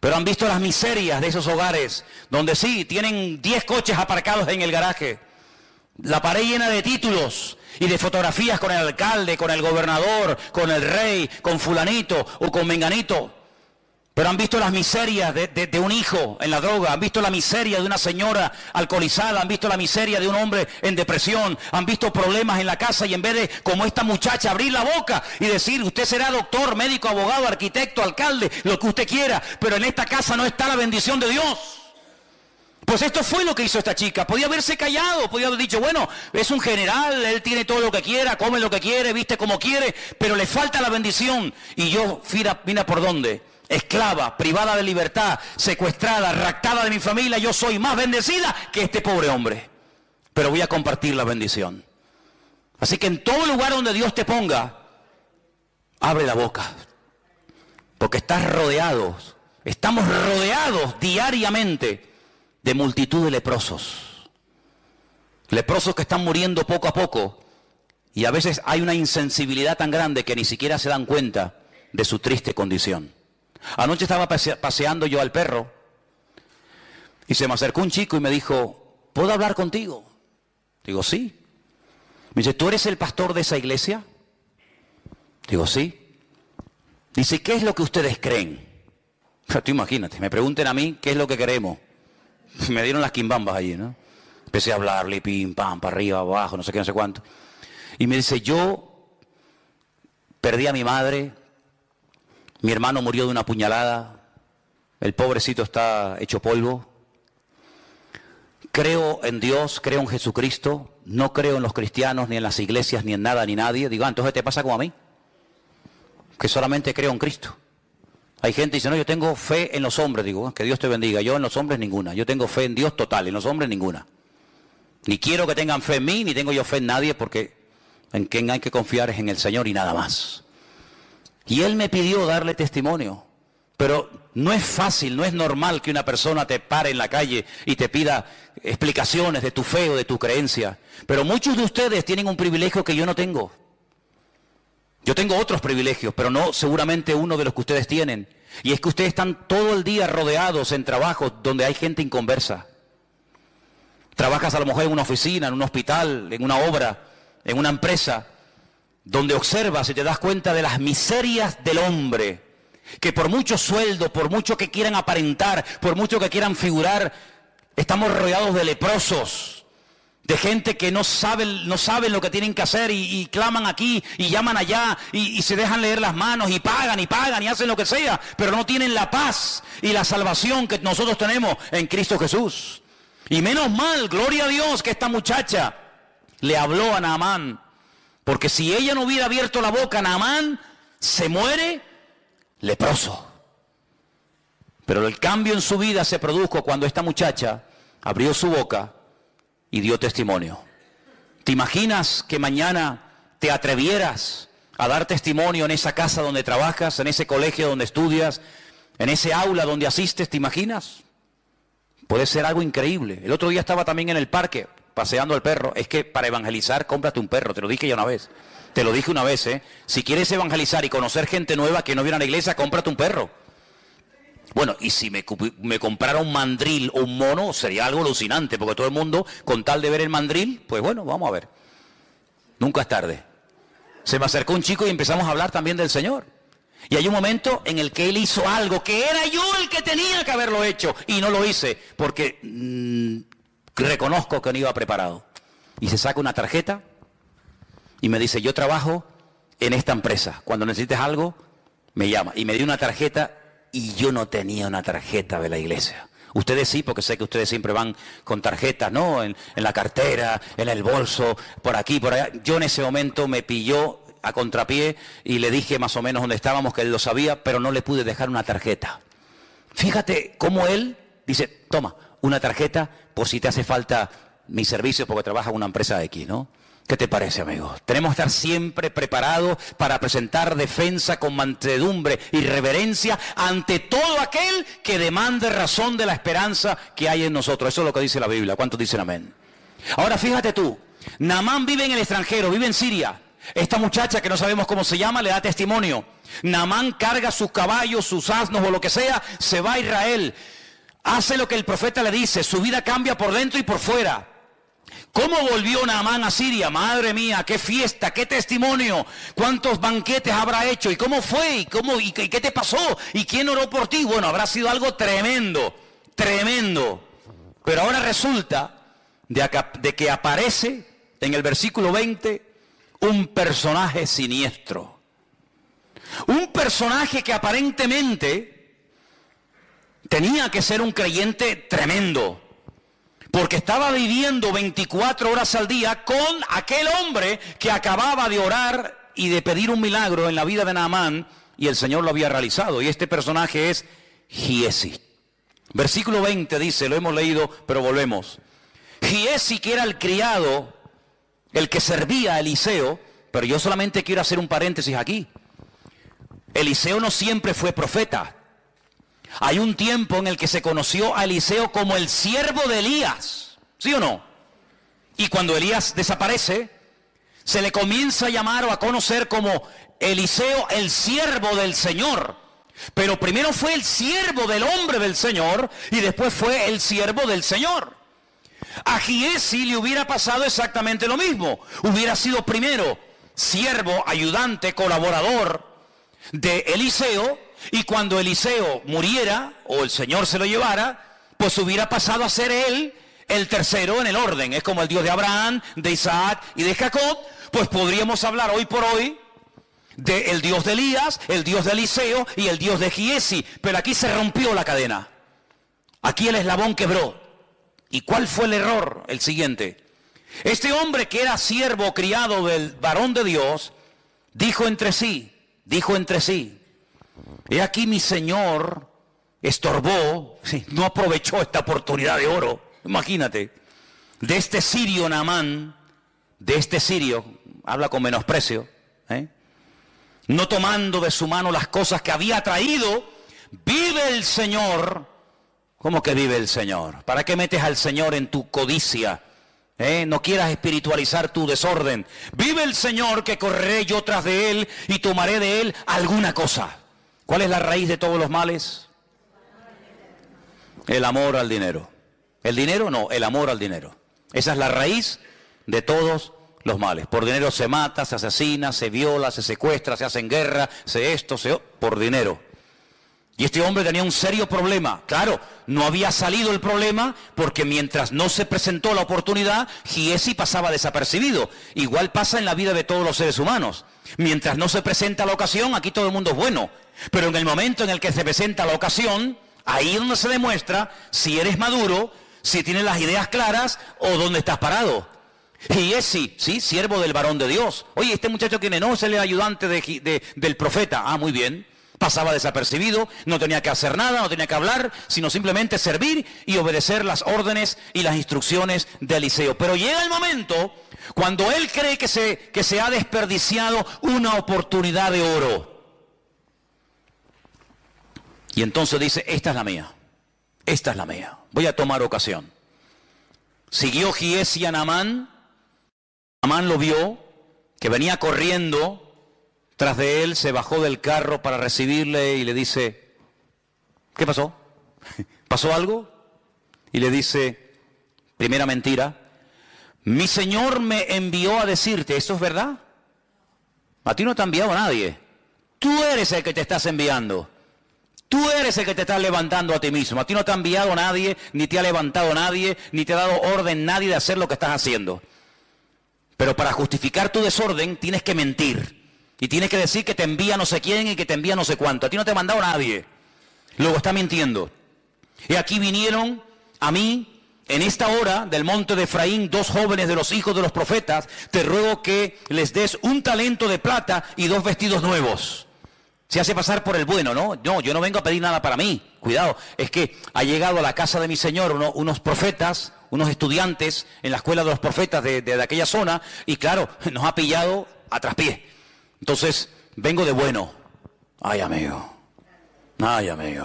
pero han visto las miserias de esos hogares, donde sí, tienen 10 coches aparcados en el garaje, la pared llena de títulos y de fotografías con el alcalde, con el gobernador, con el rey, con fulanito o con menganito. Pero han visto las miserias de un hijo en la droga, han visto la miseria de una señora alcoholizada, han visto la miseria de un hombre en depresión, han visto problemas en la casa y en vez de, como esta muchacha, abrir la boca y decir, usted será doctor, médico, abogado, arquitecto, alcalde, lo que usted quiera, pero en esta casa no está la bendición de Dios. Pues esto fue lo que hizo esta chica. Podía haberse callado, podía haber dicho, bueno, es un general, él tiene todo lo que quiera, come lo que quiere, viste como quiere, pero le falta la bendición. Y yo, mira por dónde, esclava, privada de libertad, secuestrada, raptada de mi familia, yo soy más bendecida que este pobre hombre. Pero voy a compartir la bendición. Así que en todo lugar donde Dios te ponga, abre la boca. Porque estamos rodeados diariamente de multitud de leprosos. Leprosos que están muriendo poco a poco. Y a veces hay una insensibilidad tan grande que ni siquiera se dan cuenta de su triste condición. Anoche estaba paseando yo al perro y se me acercó un chico y me dijo, ¿puedo hablar contigo? Digo, sí. Me dice, ¿tú eres el pastor de esa iglesia? Digo, sí. Dice, ¿qué es lo que ustedes creen? Pero tú imagínate, me pregunten a mí qué es lo que queremos. Me dieron las quimbambas allí, ¿no? Empecé a hablarle, pim, pam, para arriba, abajo, no sé qué, no sé cuánto. Y me dice, yo perdí a mi madre, mi hermano murió de una puñalada, el pobrecito está hecho polvo. Creo en Dios, creo en Jesucristo, no creo en los cristianos, ni en las iglesias, ni en nada, ni nadie. Digo, entonces te pasa como a mí, que solamente creo en Cristo. Hay gente que dice, no, yo tengo fe en los hombres. Digo, que Dios te bendiga. Yo en los hombres ninguna. Yo tengo fe en Dios total, en los hombres ninguna. Ni quiero que tengan fe en mí, ni tengo yo fe en nadie, porque en quien hay que confiar es en el Señor y nada más. Y él me pidió darle testimonio. Pero no es fácil, no es normal que una persona te pare en la calle y te pida explicaciones de tu fe o de tu creencia. Pero muchos de ustedes tienen un privilegio que yo no tengo. Yo tengo otros privilegios, pero no seguramente uno de los que ustedes tienen. Y es que ustedes están todo el día rodeados en trabajos donde hay gente inconversa. Trabajas a lo mejor en una oficina, en un hospital, en una obra, en una empresa, donde observas y te das cuenta de las miserias del hombre, que por mucho sueldo, por mucho que quieran aparentar, por mucho que quieran figurar, estamos rodeados de leprosos. De gente que no saben lo que tienen que hacer y claman aquí y llaman allá y se dejan leer las manos y pagan y hacen lo que sea, pero no tienen la paz y la salvación que nosotros tenemos en Cristo Jesús. Y menos mal, gloria a Dios, que esta muchacha le habló a Naamán, porque si ella no hubiera abierto la boca, Naamán se muere leproso. Pero el cambio en su vida se produjo cuando esta muchacha abrió su boca y dio testimonio. ¿Te imaginas que mañana te atrevieras a dar testimonio en esa casa donde trabajas, en ese colegio donde estudias, en ese aula donde asistes? ¿Te imaginas? Puede ser algo increíble. El otro día estaba también en el parque paseando al perro. Es que para evangelizar, cómprate un perro. Te lo dije ya una vez. Te lo dije una vez, ¿eh? Si quieres evangelizar y conocer gente nueva que no viene a la iglesia, cómprate un perro. Bueno, y si me comprara un mandril o un mono, sería algo alucinante, porque todo el mundo, con tal de ver el mandril, pues bueno, vamos a ver. Nunca es tarde. Se me acercó un chico y empezamos a hablar también del Señor. Y hay un momento en el que él hizo algo que era yo el que tenía que haberlo hecho. Y no lo hice porque reconozco que no iba preparado. Y se saca una tarjeta y me dice, yo trabajo en esta empresa. Cuando necesites algo, me llama. Y me dio una tarjeta y yo no tenía una tarjeta de la iglesia. Ustedes sí, porque sé que ustedes siempre van con tarjetas, ¿no? En la cartera, en el bolso, por aquí, por allá. Yo en ese momento me pilló a contrapié y le dije más o menos dónde estábamos, que él lo sabía, pero no le pude dejar una tarjeta. Fíjate cómo él dice, toma, una tarjeta por si te hace falta mi servicio porque trabaja en una empresa X, ¿no? ¿Qué te parece, amigo? Tenemos que estar siempre preparados para presentar defensa con mansedumbre y reverencia ante todo aquel que demande razón de la esperanza que hay en nosotros. Eso es lo que dice la Biblia. ¿Cuántos dicen amén? Ahora fíjate tú, Naamán vive en el extranjero, vive en Siria. Esta muchacha que no sabemos cómo se llama le da testimonio. Naamán carga sus caballos, sus asnos o lo que sea, se va a Israel. Hace lo que el profeta le dice, su vida cambia por dentro y por fuera. ¿Cómo volvió Naamán a Siria? Madre mía, qué fiesta, qué testimonio, cuántos banquetes habrá hecho, y cómo fue, y qué te pasó, y quién oró por ti. Bueno, habrá sido algo tremendo, tremendo. Pero ahora resulta de que aparece en el versículo 20 un personaje siniestro. Un personaje que aparentemente tenía que ser un creyente tremendo, porque estaba viviendo 24 horas al día con aquel hombre que acababa de orar y de pedir un milagro en la vida de Naamán, y el Señor lo había realizado. Y este personaje es Giesi. Versículo 20 dice, lo hemos leído, pero volvemos. Giesi, que era el criado, el que servía a Eliseo, pero yo solamente quiero hacer un paréntesis aquí. Eliseo no siempre fue profeta. Hay un tiempo en el que se conoció a Eliseo como el siervo de Elías, ¿sí o no? Y cuando Elías desaparece, se le comienza a llamar o a conocer como Eliseo, el siervo del Señor. Pero primero fue el siervo del hombre del Señor y después fue el siervo del Señor. A Giesi le hubiera pasado exactamente lo mismo. Hubiera sido primero siervo, ayudante, colaborador de Eliseo, y cuando Eliseo muriera o el Señor se lo llevara, pues hubiera pasado a ser él el tercero en el orden. Es como el Dios de Abraham, de Isaac y de Jacob. Pues podríamos hablar hoy por hoy del Dios de Elías, el Dios de Eliseo y el Dios de Giesi. Pero aquí se rompió la cadena. Aquí el eslabón quebró. ¿Y cuál fue el error? El siguiente. Este hombre que era siervo criado del varón de Dios, dijo entre sí, he aquí mi Señor estorbó, no aprovechó esta oportunidad de oro. Imagínate, de este sirio Naamán, de este sirio, habla con menosprecio, no tomando de su mano las cosas que había traído, vive el Señor. ¿Cómo que vive el Señor? ¿Para qué metes al Señor en tu codicia? No quieras espiritualizar tu desorden. Vive el Señor, que correré yo tras de Él y tomaré de Él alguna cosa. ¿Cuál es la raíz de todos los males? El amor al dinero. ¿El dinero? No, el amor al dinero. Esa es la raíz de todos los males. Por dinero se mata, se asesina, se viola, se secuestra, se hace en guerra, por dinero. Y este hombre tenía un serio problema. Claro, no había salido el problema porque mientras no se presentó la oportunidad, Giesi pasaba desapercibido. Igual pasa en la vida de todos los seres humanos. Mientras no se presenta la ocasión, aquí todo el mundo es bueno. Pero en el momento en el que se presenta la ocasión, ahí es donde se demuestra si eres maduro, si tienes las ideas claras o dónde estás parado. Giesi, sí, siervo del varón de Dios. Oye, este muchacho ¿quién es? No, es el ayudante del profeta. Ah, muy bien. Pasaba desapercibido, no tenía que hacer nada, no tenía que hablar, sino simplemente servir y obedecer las órdenes y las instrucciones de Eliseo. Pero llega el momento cuando él cree que se ha desperdiciado una oportunidad de oro. Y entonces dice, esta es la mía, voy a tomar ocasión. Siguió Giesi a Naamán, Naamán lo vio, que venía corriendo tras de él, se bajó del carro para recibirle y le dice, ¿qué pasó? ¿Pasó algo? Y le dice, primera mentira, mi Señor me envió a decirte, ¿esto es verdad? A ti no te ha enviado nadie. Tú eres el que te estás enviando. Tú eres el que te estás levantando a ti mismo. A ti no te ha enviado nadie, ni te ha levantado nadie, ni te ha dado orden nadie de hacer lo que estás haciendo. Pero para justificar tu desorden tienes que mentir. Y tienes que decir que te envía no sé quién y que te envía no sé cuánto. A ti no te ha mandado nadie. Luego está mintiendo. Y aquí vinieron a mí, en esta hora del monte de Efraín, 2 jóvenes de los hijos de los profetas. Te ruego que les des 1 talento de plata y 2 vestidos nuevos. Se hace pasar por el bueno, ¿no? No, yo no vengo a pedir nada para mí. Cuidado, es que ha llegado a la casa de mi señor unos profetas, unos estudiantes en la escuela de los profetas de aquella zona, y claro, nos ha pillado a traspié. Entonces, vengo de bueno. Ay, amigo,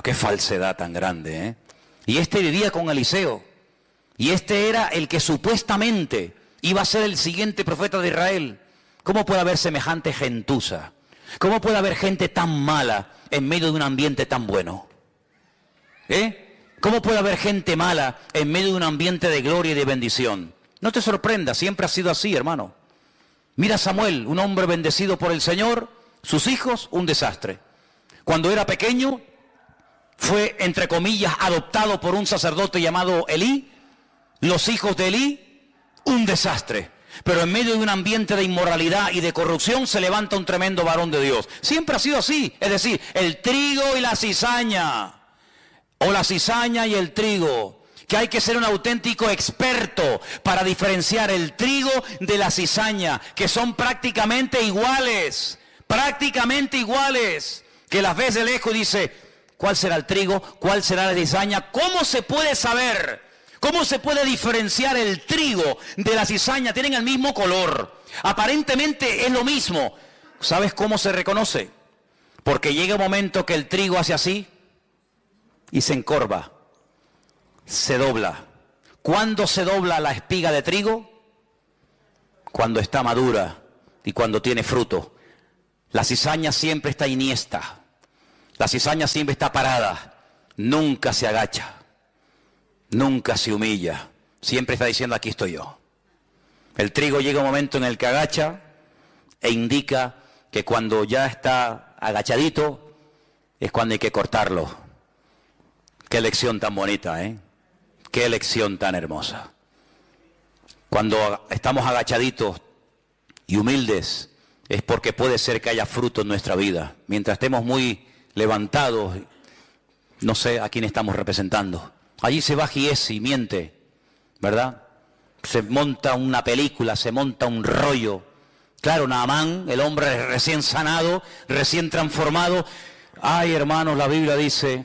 qué falsedad tan grande, ¿eh? Y este vivía con Eliseo, y este era el que supuestamente iba a ser el siguiente profeta de Israel. ¿Cómo puede haber semejante gentuza? ¿Cómo puede haber gente tan mala en medio de un ambiente tan bueno? ¿Cómo puede haber gente mala en medio de un ambiente de gloria y de bendición? No te sorprendas, siempre ha sido así, hermano. Mira a Samuel, un hombre bendecido por el Señor, sus hijos, un desastre. Cuando era pequeño, fue, entre comillas, adoptado por un sacerdote llamado Elí. Los hijos de Elí, un desastre. Pero en medio de un ambiente de inmoralidad y de corrupción se levanta un tremendo varón de Dios. Siempre ha sido así. Es decir, el trigo y la cizaña. O la cizaña y el trigo. Que hay que ser un auténtico experto para diferenciar el trigo de la cizaña. Que son prácticamente iguales. Prácticamente iguales. Que las ves de lejos y dice, ¿cuál será el trigo? ¿Cuál será la cizaña? ¿Cómo se puede saber? ¿Cómo se puede diferenciar el trigo de la cizaña? Tienen el mismo color. Aparentemente es lo mismo. ¿Sabes cómo se reconoce? Porque llega un momento que el trigo hace así y se encorva, se dobla. ¿Cuándo se dobla la espiga de trigo? Cuando está madura y cuando tiene fruto. La cizaña siempre está iniesta. La cizaña siempre está parada. Nunca se agacha. Nunca se humilla, siempre está diciendo aquí estoy yo. El trigo llega un momento en el que agacha e indica que cuando ya está agachadito es cuando hay que cortarlo. Qué lección tan bonita, ¿eh? Qué lección tan hermosa. Cuando estamos agachaditos y humildes es porque puede ser que haya fruto en nuestra vida. Mientras estemos muy levantados, no sé a quién estamos representando. Allí se va Giesi y miente, ¿verdad? Se monta una película, se monta un rollo. Claro, Naamán, el hombre recién sanado, recién transformado. Ay, hermanos, la Biblia dice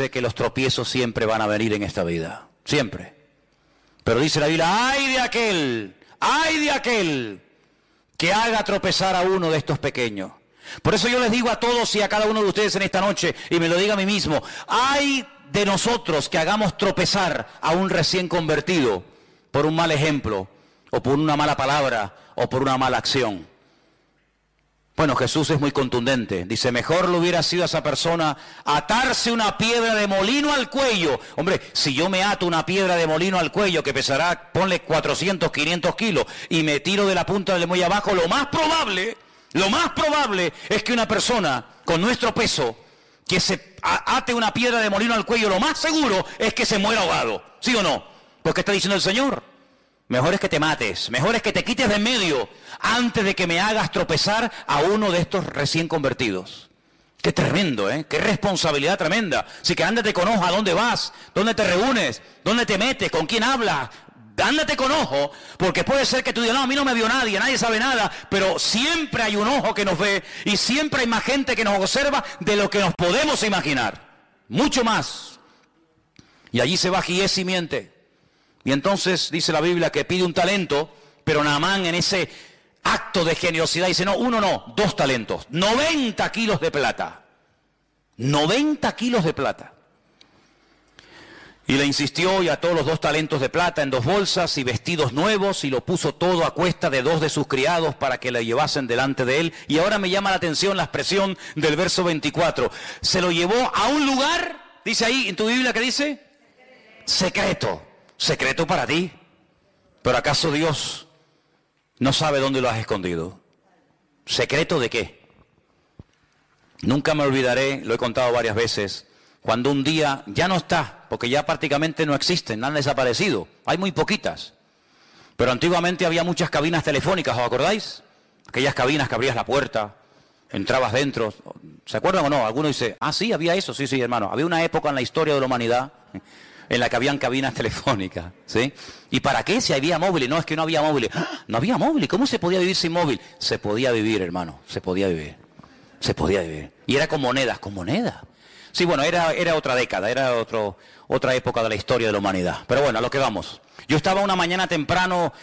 que los tropiezos siempre van a venir en esta vida. Siempre. Pero dice la Biblia, ay de aquel que haga tropezar a uno de estos pequeños. Por eso yo les digo a todos y a cada uno de ustedes en esta noche, y me lo digo a mí mismo, ay de nosotros que hagamos tropezar a un recién convertido por un mal ejemplo, o por una mala palabra, o por una mala acción. Bueno, Jesús es muy contundente. Dice, mejor le hubiera sido a esa persona atarse una piedra de molino al cuello. Hombre, si yo me ato una piedra de molino al cuello que pesará, ponle 400, 500 kilos, y me tiro de la punta del muelle abajo, lo más probable es que una persona con nuestro peso que se ate una piedra de molino al cuello, lo más seguro es que se muera ahogado. ¿Sí o no? Porque está diciendo el Señor, mejor es que te mates, mejor es que te quites de en medio antes de que me hagas tropezar a uno de estos recién convertidos. Qué tremendo, ¿eh? Qué responsabilidad tremenda. Así que ándate con ojo a dónde vas, dónde te reúnes, dónde te metes, con quién hablas. Ándate con ojo, porque puede ser que tú digas, no, a mí no me vio nadie, nadie sabe nada, pero siempre hay un ojo que nos ve y siempre hay más gente que nos observa de lo que nos podemos imaginar, mucho más. Y allí se va Giesi y miente. Y entonces dice la Biblia que pide un talento, pero Naamán en ese acto de generosidad dice, no, 1 no, 2 talentos, 90 kilos de plata, 90 kilos de plata. Y le insistió y ató los 2 talentos de plata en 2 bolsas y vestidos nuevos y lo puso todo a cuesta de 2 de sus criados para que le llevasen delante de él. Y ahora me llama la atención la expresión del verso 24. Se lo llevó a un lugar, dice ahí en tu Biblia, ¿qué dice? Secreto. Secreto para ti. Pero ¿acaso Dios no sabe dónde lo has escondido? ¿Secreto de qué? Nunca me olvidaré, lo he contado varias veces, cuando un día ya no está, porque ya prácticamente no existen, han desaparecido, hay muy poquitas. Pero antiguamente había muchas cabinas telefónicas, ¿os acordáis? Aquellas cabinas que abrías la puerta, entrabas dentro. ¿Se acuerdan o no? Alguno dice, ah, sí, había eso. Sí, hermano. Había una época en la historia de la humanidad en la que habían cabinas telefónicas, ¿sí? ¿Y para qué? Si había móviles. No, es que no había móviles. ¡Ah! No había móviles. ¿Cómo se podía vivir sin móvil? Se podía vivir, hermano. Se podía vivir. Se podía vivir. Y era con monedas. ¿Con monedas? Sí, bueno, era otra década, era otra época de la historia de la humanidad. Pero bueno, a lo que vamos. Yo estaba una mañana temprano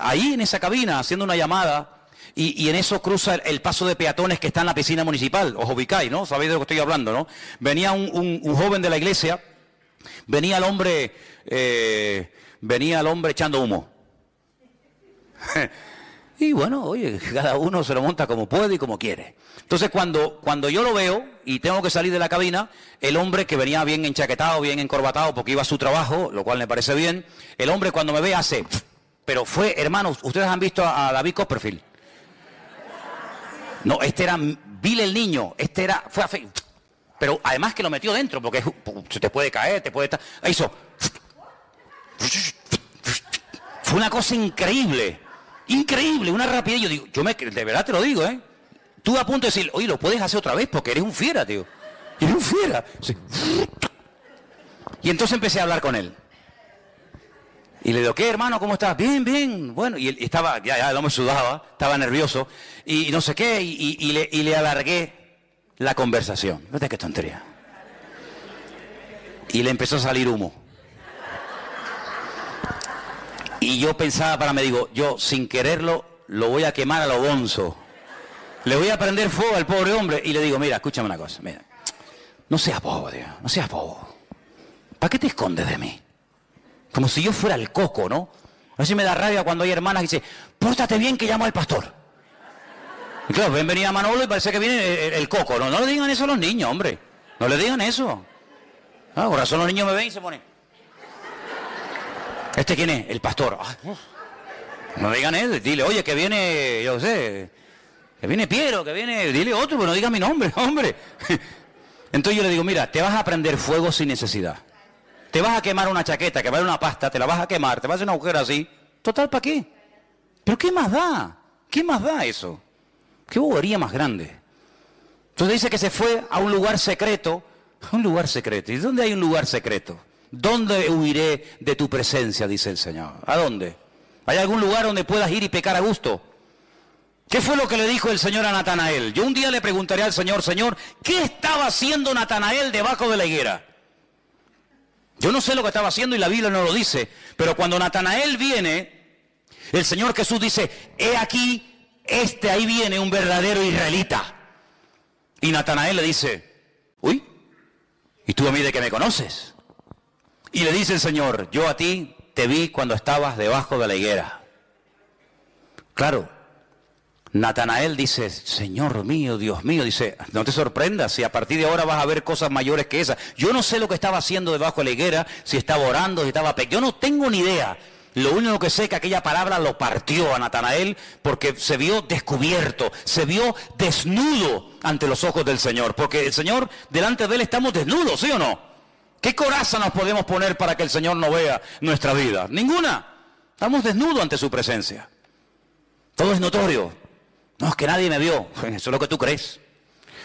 ahí en esa cabina haciendo una llamada y en eso cruza el paso de peatones que está en la piscina municipal. Os ubicáis, ¿no? Sabéis de lo que estoy hablando, ¿no? Venía un joven de la iglesia, venía el hombre echando humo. Y bueno, oye, cada uno se lo monta como puede y como quiere. Entonces cuando yo lo veo y tengo que salir de la cabina, el hombre que venía bien enchaquetado, bien encorbatado porque iba a su trabajo, lo cual me parece bien, el hombre cuando me ve hace, pero fue, hermanos, ustedes han visto a David Copperfield. No, este era Bill el niño, fue a fe, pero además que lo metió dentro, porque se te puede caer, te puede estar, hizo, fue una cosa increíble. Increíble, una rapidez. Yo digo, de verdad te lo digo, ¿eh? Estuve a punto de decir, oye, lo puedes hacer otra vez porque eres un fiera, tío. Eres un fiera. Sí. Y entonces empecé a hablar con él. Y le digo, ¿qué, hermano? ¿Cómo estás? Bien, bien. Bueno, y él estaba, ya el hombre sudaba, estaba nervioso. Y no sé qué, y le alargué la conversación. Fíjate qué tontería. Y le empezó a salir humo. Y yo pensaba yo sin quererlo, lo voy a quemar a lo bonzo. Le voy a prender fuego al pobre hombre. Y le digo, mira, escúchame una cosa, mira. No seas bobo, tío, no seas bobo. ¿Para qué te escondes de mí? Como si yo fuera el coco, ¿no? A veces me da rabia cuando hay hermanas que dicen, pórtate bien que llamo al pastor. Y claro, venía Manolo y parece que viene el coco. No le digan eso a los niños, hombre. No le digan eso. Por razón los niños me ven y se ponen. ¿Este quién es? El pastor. No digan él, dile, oye, que viene, yo sé, que viene Piero, que viene, dile otro, pero no diga mi nombre, hombre. Entonces yo le digo, mira, te vas a prender fuego sin necesidad. Te vas a quemar una chaqueta, que vale una pasta, te la vas a quemar, te vas a hacer una agujero así. Total, ¿para qué? ¿Pero qué más da? ¿Qué más da eso? ¿Qué bobería más grande? Entonces dice que se fue a un lugar secreto. Un lugar secreto. ¿Y dónde hay un lugar secreto? ¿Dónde huiré de tu presencia? Dice el Señor. ¿A dónde? ¿Hay algún lugar donde puedas ir y pecar a gusto? ¿Qué fue lo que le dijo el Señor a Natanael? Yo un día le preguntaré al Señor, Señor, ¿qué estaba haciendo Natanael debajo de la higuera? Yo no sé lo que estaba haciendo y la Biblia no lo dice, pero cuando Natanael viene, el Señor Jesús dice, he aquí, ahí viene un verdadero israelita. Y Natanael le dice, uy, ¿y tú a mí de qué me conoces? Y le dice el Señor, yo a ti te vi cuando estabas debajo de la higuera. Claro, Natanael dice, Señor mío, Dios mío, dice, no te sorprendas si a partir de ahora vas a ver cosas mayores que esas. Yo no sé lo que estaba haciendo debajo de la higuera, si estaba orando, si estaba... Yo no tengo ni idea. Lo único que sé es que aquella palabra lo partió a Natanael porque se vio descubierto, se vio desnudo ante los ojos del Señor. Porque el Señor, delante de Él estamos desnudos, ¿sí o no? ¿Qué coraza nos podemos poner para que el Señor no vea nuestra vida? Ninguna. Estamos desnudos ante su presencia. Todo es notorio. No, es que nadie me vio. Eso es lo que tú crees.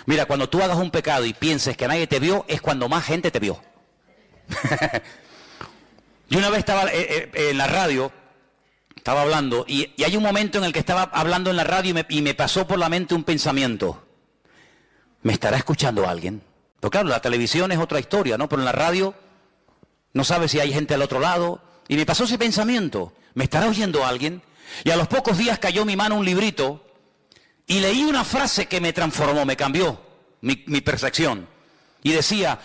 Mira, cuando tú hagas un pecado y pienses que nadie te vio, es cuando más gente te vio. Yo una vez estaba en la radio, estaba hablando, y hay un momento en el que estaba hablando en la radio y me pasó por la mente un pensamiento. ¿Me estará escuchando alguien? Pero claro, la televisión es otra historia, ¿no? Pero en la radio no sabes si hay gente al otro lado. Y me pasó ese pensamiento. ¿Me estará oyendo alguien? Y a los pocos días cayó en mi mano un librito y leí una frase que me transformó, me cambió mi percepción. Y decía,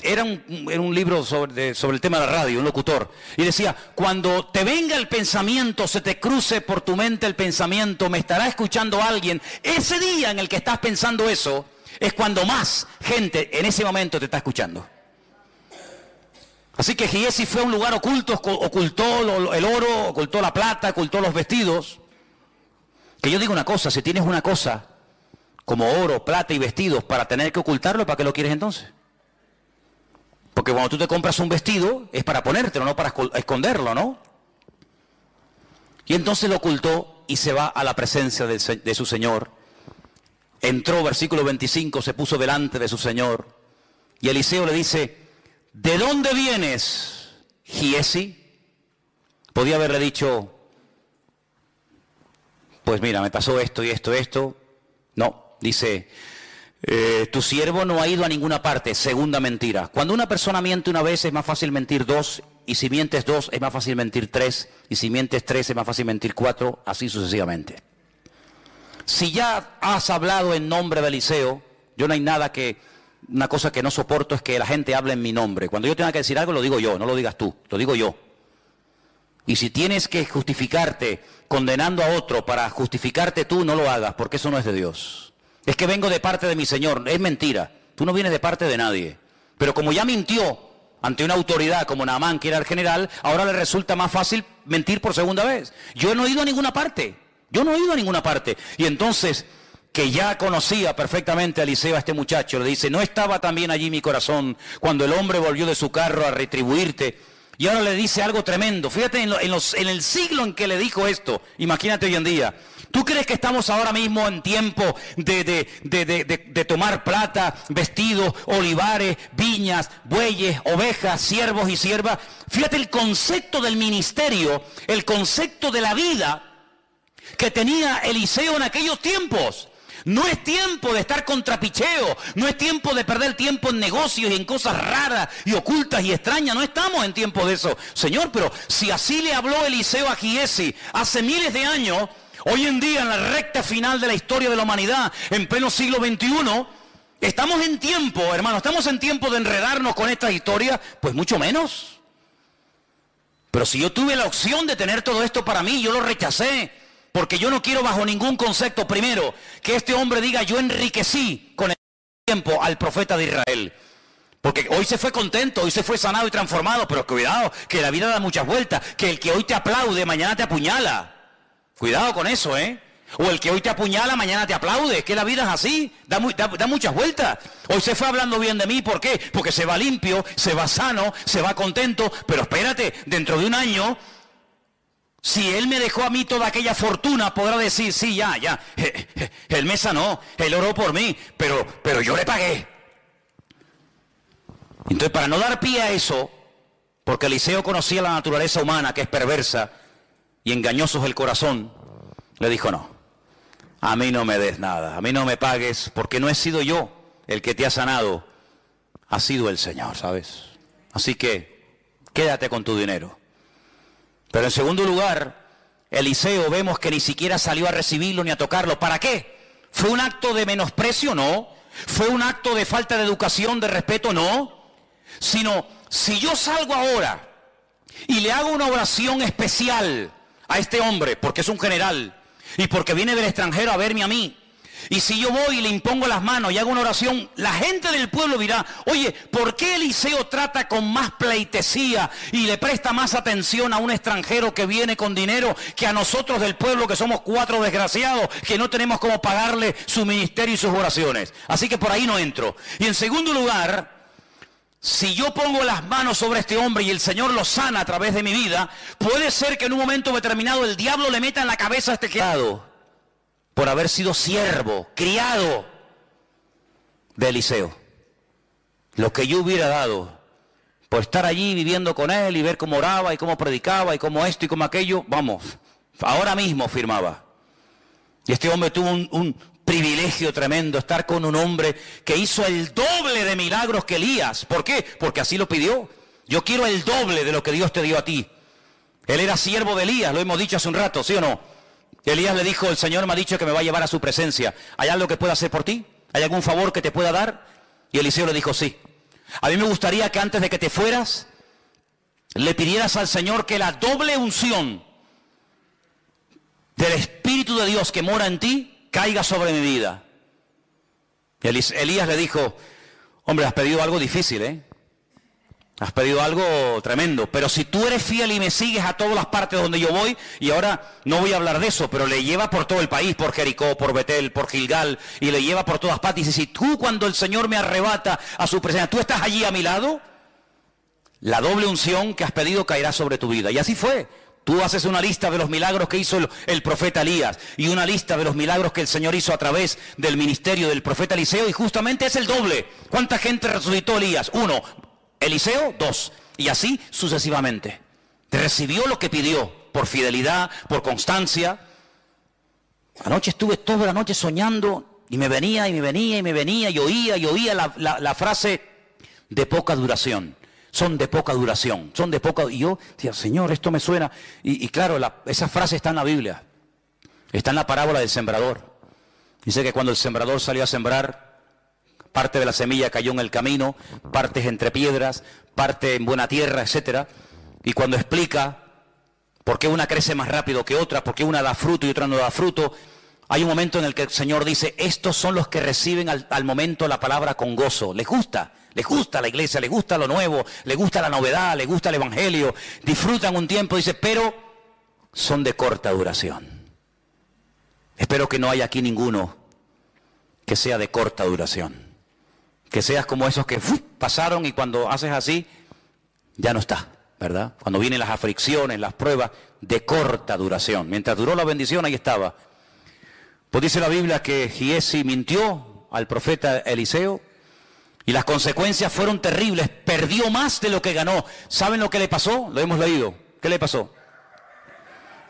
era un libro sobre el tema de la radio, un locutor. Y decía, cuando te venga el pensamiento, se te cruce por tu mente el pensamiento, ¿me estará escuchando alguien? Ese día en el que estás pensando eso, es cuando más gente en ese momento te está escuchando. Así que Giesi fue a un lugar oculto, ocultó el oro, ocultó la plata, ocultó los vestidos. Que yo digo una cosa, si tienes una cosa como oro, plata y vestidos para tener que ocultarlo, ¿para qué lo quieres entonces? Porque cuando tú te compras un vestido es para ponértelo, no para esconderlo, ¿no? Y entonces lo ocultó y se va a la presencia de su Señor. Entró, versículo 25, se puso delante de su Señor. Y Eliseo le dice, ¿de dónde vienes, Giesi? Podía haberle dicho, pues mira, me pasó esto y esto, esto. No, dice, tu siervo no ha ido a ninguna parte. Segunda mentira. Cuando una persona miente una vez es más fácil mentir dos, y si mientes dos es más fácil mentir tres, y si mientes tres es más fácil mentir cuatro, así sucesivamente. Si ya has hablado en nombre de Eliseo, yo no hay nada una cosa que no soporto es que la gente hable en mi nombre. Cuando yo tenga que decir algo lo digo yo, no lo digas tú, lo digo yo. Y si tienes que justificarte condenando a otro para justificarte tú, no lo hagas, porque eso no es de Dios. Es que vengo de parte de mi Señor, es mentira. Tú no vienes de parte de nadie. Pero como ya mintió ante una autoridad como Naamán, que era el general, ahora le resulta más fácil mentir por segunda vez. Yo no he ido a ninguna parte. Yo no he ido a ninguna parte. Y entonces, que ya conocía perfectamente a Eliseo, a este muchacho, le dice, ¿no estaba también allí mi corazón cuando el hombre volvió de su carro a retribuirte? Y ahora le dice algo tremendo. Fíjate en el siglo en que le dijo esto. Imagínate hoy en día. ¿Tú crees que estamos ahora mismo en tiempo de tomar plata, vestidos, olivares, viñas, bueyes, ovejas, siervos y siervas? Fíjate el concepto del ministerio, el concepto de la vida que tenía Eliseo en aquellos tiempos. No es tiempo de estar con trapicheo, no es tiempo de perder tiempo en negocios y en cosas raras y ocultas y extrañas, no estamos en tiempo de eso. Señor, pero si así le habló Eliseo a Giesi hace miles de años, hoy en día en la recta final de la historia de la humanidad, en pleno siglo XXI, estamos en tiempo, hermano, estamos en tiempo de enredarnos con estas historias, pues mucho menos. Pero si yo tuve la opción de tener todo esto para mí, yo lo rechacé. Porque yo no quiero bajo ningún concepto, primero, que este hombre diga yo enriquecí con el tiempo al profeta de Israel. Porque hoy se fue contento, hoy se fue sanado y transformado, pero cuidado, que la vida da muchas vueltas, que el que hoy te aplaude, mañana te apuñala. Cuidado con eso, ¿eh? O el que hoy te apuñala, mañana te aplaude, que la vida es así, da muchas vueltas. Hoy se fue hablando bien de mí, ¿por qué? Porque se va limpio, se va sano, se va contento, pero espérate, dentro de un año... Si él me dejó a mí toda aquella fortuna, podrá decir, sí, ya, él me sanó, él oró por mí, pero yo le pagué. Entonces, para no dar pie a eso, porque Eliseo conocía la naturaleza humana, que es perversa, y engañoso es el corazón, le dijo, no, a mí no me des nada, a mí no me pagues, porque no he sido yo el que te ha sanado, ha sido el Señor, ¿sabes? Así que, quédate con tu dinero. Pero en segundo lugar, Eliseo vemos que ni siquiera salió a recibirlo ni a tocarlo. ¿Para qué? ¿Fue un acto de menosprecio? No. ¿Fue un acto de falta de educación, de respeto? No. Sino, si yo salgo ahora y le hago una oración especial a este hombre, porque es un general, y porque viene del extranjero a verme a mí, y si yo voy y le impongo las manos y hago una oración, la gente del pueblo dirá, oye, ¿por qué Eliseo trata con más pleitesía y le presta más atención a un extranjero que viene con dinero que a nosotros del pueblo, que somos 4 desgraciados, que no tenemos cómo pagarle su ministerio y sus oraciones? Así que por ahí no entro. Y en segundo lugar, si yo pongo las manos sobre este hombre y el Señor lo sana a través de mi vida, puede ser que en un momento determinado el diablo le meta en la cabeza a este criado, por haber sido siervo, criado de Eliseo. Lo que yo hubiera dado por estar allí viviendo con él y ver cómo oraba y cómo predicaba y cómo esto y cómo aquello, vamos, ahora mismo firmaba. Y este hombre tuvo un privilegio tremendo, estar con un hombre que hizo el doble de milagros que Elías. ¿Por qué? Porque así lo pidió. Yo quiero el doble de lo que Dios te dio a ti. Él era siervo de Elías, lo hemos dicho hace un rato, ¿sí o no? Elías le dijo, el Señor me ha dicho que me va a llevar a su presencia. ¿Hay algo que pueda hacer por ti? ¿Hay algún favor que te pueda dar? Y Eliseo le dijo, sí. A mí me gustaría que antes de que te fueras, le pidieras al Señor que la doble unción del Espíritu de Dios que mora en ti, caiga sobre mi vida. Y Elías le dijo, hombre, has pedido algo difícil, ¿eh? Has pedido algo tremendo, pero si tú eres fiel y me sigues a todas las partes donde yo voy, y ahora no voy a hablar de eso, pero le lleva por todo el país, por Jericó, por Betel, por Gilgal, y le lleva por todas partes, y dice, si tú cuando el Señor me arrebata a su presencia, tú estás allí a mi lado, la doble unción que has pedido caerá sobre tu vida. Y así fue. Tú haces una lista de los milagros que hizo el profeta Elías, y una lista de los milagros que el Señor hizo a través del ministerio del profeta Eliseo, y justamente es el doble. ¿Cuánta gente resucitó Elías? 1. Eliseo, 2, y así sucesivamente. Recibió lo que pidió, por fidelidad, por constancia. Anoche estuve toda la noche soñando, y me venía, y oía la frase de poca duración. Son de poca duración, son de poca... Y yo decía, Señor, esto me suena. Y claro, esa frase está en la Biblia. Está en la parábola del sembrador. Dice que cuando el sembrador salió a sembrar, parte de la semilla cayó en el camino, partes entre piedras, parte en buena tierra, etc. Y cuando explica por qué una crece más rápido que otra, por qué una da fruto y otra no da fruto, hay un momento en el que el Señor dice, estos son los que reciben al momento la palabra con gozo. Les gusta la iglesia, les gusta lo nuevo, les gusta la novedad, les gusta el evangelio, disfrutan un tiempo, dice, pero son de corta duración. Espero que no haya aquí ninguno que sea de corta duración. Que seas como esos que pasaron y cuando haces así, ya no está, ¿verdad? Cuando vienen las aflicciones, las pruebas, de corta duración. Mientras duró la bendición, ahí estaba. Pues dice la Biblia que Giesi mintió al profeta Eliseo y las consecuencias fueron terribles. Perdió más de lo que ganó. ¿Saben lo que le pasó? Lo hemos leído. ¿Qué le pasó?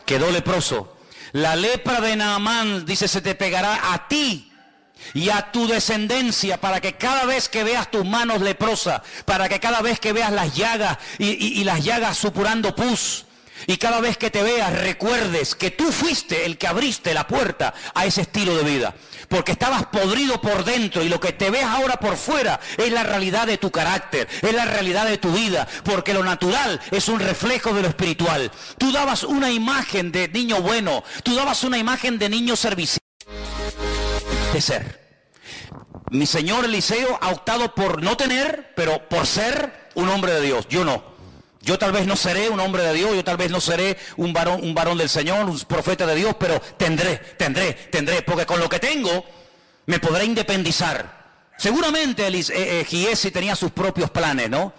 Quedó leproso. La lepra de Naamán, dice, se te pegará a ti y a tu descendencia, para que cada vez que veas tus manos leprosas, para que cada vez que veas las llagas y las llagas supurando pus, y cada vez que te veas recuerdes que tú fuiste el que abriste la puerta a ese estilo de vida, porque estabas podrido por dentro y lo que te ves ahora por fuera es la realidad de tu carácter, es la realidad de tu vida, porque lo natural es un reflejo de lo espiritual. Tú dabas una imagen de niño bueno, tú dabas una imagen de niño servicial. De ser. Mi señor Eliseo ha optado por no tener, pero por ser un hombre de Dios. Yo no. Yo tal vez no seré un hombre de Dios, yo tal vez no seré un varón del Señor, un profeta de Dios, pero tendré, porque con lo que tengo me podré independizar. Seguramente Giesi tenía sus propios planes, ¿no?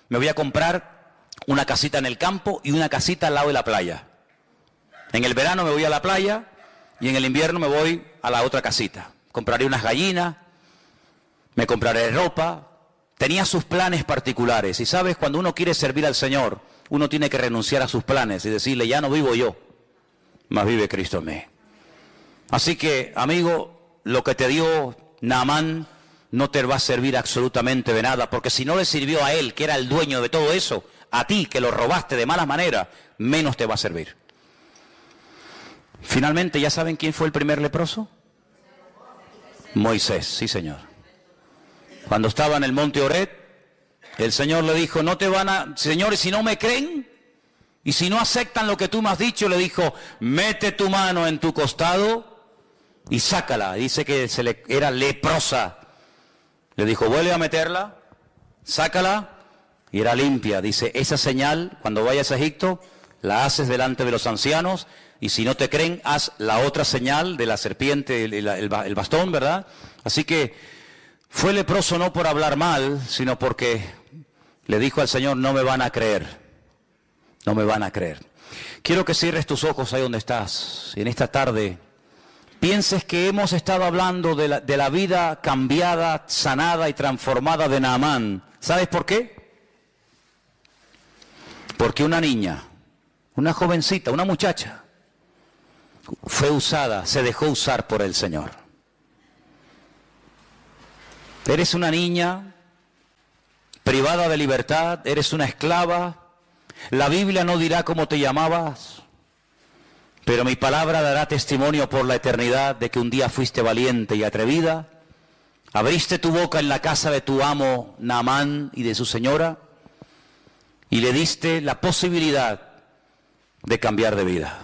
Me voy a comprar una casita en el campo y una casita al lado de la playa. En el verano me voy a la playa y en el invierno me voy a la otra casita. Compraré unas gallinas, me compraré ropa. Tenía sus planes particulares. Y sabes, cuando uno quiere servir al Señor, uno tiene que renunciar a sus planes y decirle, ya no vivo yo, mas vive Cristo en mí. Así que, amigo, lo que te dio Naamán no te va a servir absolutamente de nada, porque si no le sirvió a él, que era el dueño de todo eso, a ti, que lo robaste de mala manera, menos te va a servir. Finalmente, ¿ya saben quién fue el primer leproso? Moisés, sí señor. Cuando estaba en el monte Horeb, el Señor le dijo, señores, si no me creen, y si no aceptan lo que tú me has dicho, le dijo, mete tu mano en tu costado y sácala. Dice que era leprosa. Le dijo, vuelve a meterla, sácala, y era limpia. Dice, esa señal, cuando vayas a Egipto, la haces delante de los ancianos, y si no te creen, haz la otra señal de la serpiente, el bastón, ¿verdad? Así que fue leproso no por hablar mal, sino porque le dijo al Señor, no me van a creer, no me van a creer. Quiero que cierres tus ojos ahí donde estás, y en esta tarde pienses que hemos estado hablando de la vida cambiada, sanada y transformada de Naamán. ¿Sabes por qué? Porque una niña, una jovencita, una muchacha, fue usada, se dejó usar por el Señor. Eres una niña privada de libertad, eres una esclava. La Biblia no dirá cómo te llamabas, pero mi palabra dará testimonio por la eternidad de que un día fuiste valiente y atrevida. Abriste tu boca en la casa de tu amo Naamán y de su señora y le diste la posibilidad de cambiar de vida.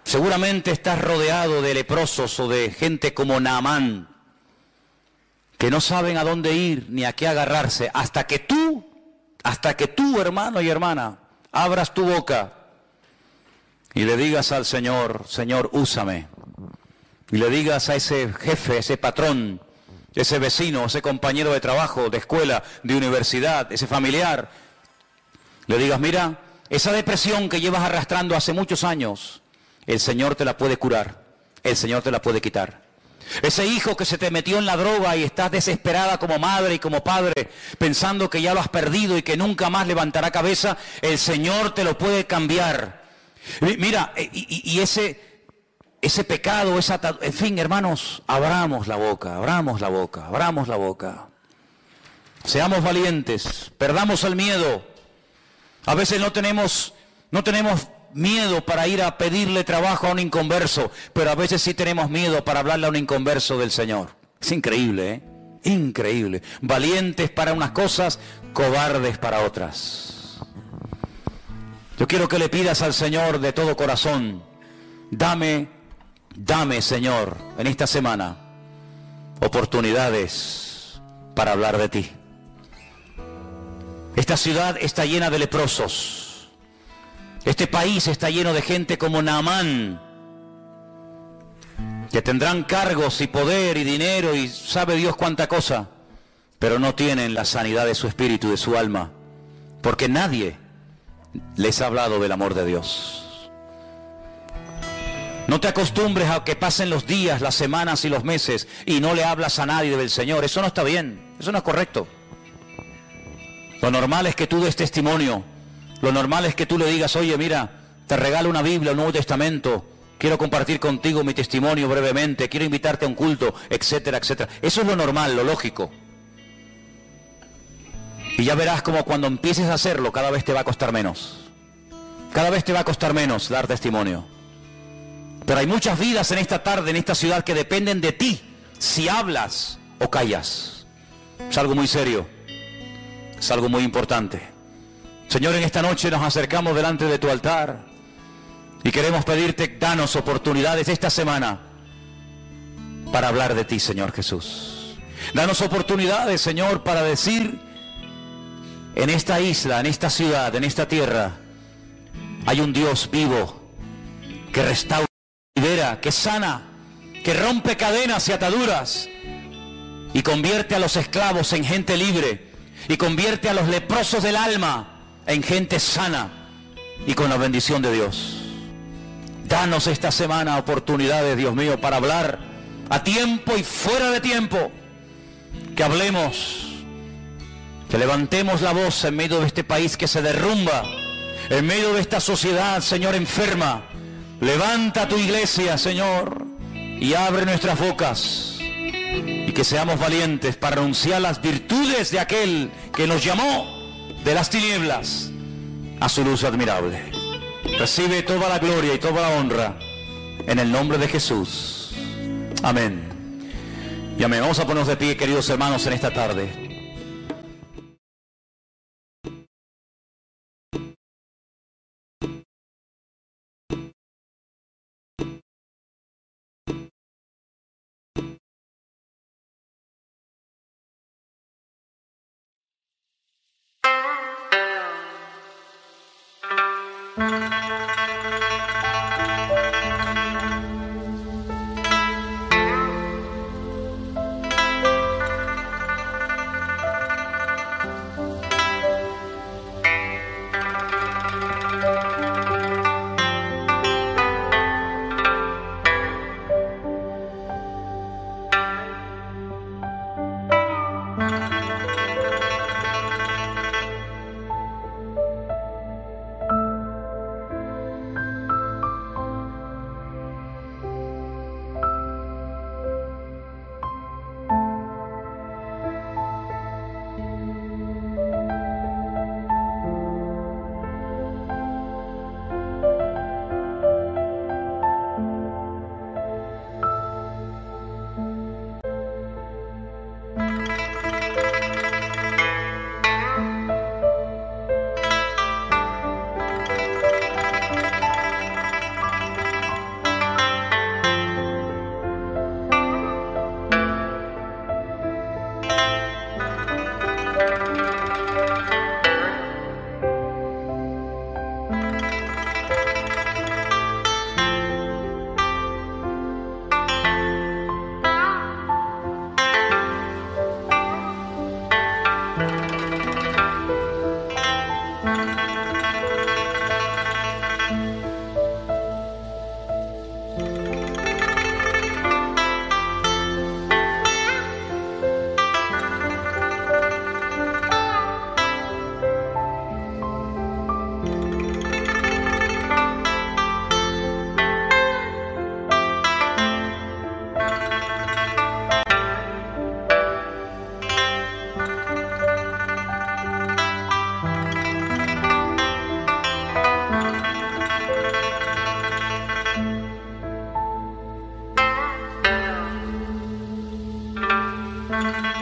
Seguramente estás rodeado de leprosos o de gente como Naamán, que no saben a dónde ir ni a qué agarrarse, hasta que tú hasta que tú, hermano y hermana, abras tu boca y le digas al Señor, Señor, úsame. Y le digas a ese jefe, ese patrón, ese vecino, ese compañero de trabajo, de escuela, de universidad, ese familiar, le digas, mira, esa depresión que llevas arrastrando hace muchos años, el Señor te la puede curar, el Señor te la puede quitar. Ese hijo que se te metió en la droga y estás desesperada como madre y como padre, pensando que ya lo has perdido y que nunca más levantará cabeza, el Señor te lo puede cambiar. Mira, y ese pecado, en fin, hermanos, abramos la boca, abramos la boca, abramos la boca. Seamos valientes, perdamos el miedo. A veces no tenemos miedo para ir a pedirle trabajo a un inconverso, pero a veces sí tenemos miedo para hablarle a un inconverso del Señor. Es increíble, ¿eh? Increíble. Valientes para unas cosas, cobardes para otras. Yo quiero que le pidas al Señor de todo corazón, dame, Señor, en esta semana, oportunidades para hablar de ti. Esta ciudad está llena de leprosos. Este país está lleno de gente como Naamán, que tendrán cargos y poder y dinero y sabe Dios cuánta cosa, pero no tienen la sanidad de su espíritu y de su alma, porque nadie les ha hablado del amor de Dios. No te acostumbres a que pasen los días, las semanas y los meses y no le hablas a nadie del Señor. Eso no está bien, eso no es correcto. Lo normal es que tú des testimonio. Lo normal es que tú le digas, oye, mira, te regalo una Biblia, un Nuevo Testamento, quiero compartir contigo mi testimonio brevemente, quiero invitarte a un culto, etcétera, etcétera. Eso es lo normal, lo lógico. Y ya verás como cuando empieces a hacerlo, cada vez te va a costar menos. Cada vez te va a costar menos dar testimonio. Pero hay muchas vidas en esta tarde, en esta ciudad, que dependen de ti, si hablas o callas. Es algo muy serio, es algo muy importante. Señor, en esta noche nos acercamos delante de tu altar y queremos pedirte, danos oportunidades esta semana para hablar de ti, Señor Jesús. Danos oportunidades, Señor, para decir, en esta isla, en esta ciudad, en esta tierra, hay un Dios vivo que restaura, que libera, que sana, que rompe cadenas y ataduras y convierte a los esclavos en gente libre y convierte a los leprosos del alma en gente sana y con la bendición de Dios. Danos esta semana oportunidades, Dios mío, para hablar a tiempo y fuera de tiempo. Que hablemos, que levantemos la voz en medio de este país que se derrumba, en medio de esta sociedad, Señor, enferma. Levanta tu iglesia, Señor, y abre nuestras bocas, y que seamos valientes para anunciar las virtudes de aquel que nos llamó de las tinieblas a su luz admirable. Recibe toda la gloria y toda la honra en el nombre de Jesús. Amén. Y amén. Vamos a ponernos de pie, queridos hermanos, en esta tarde. Thank you.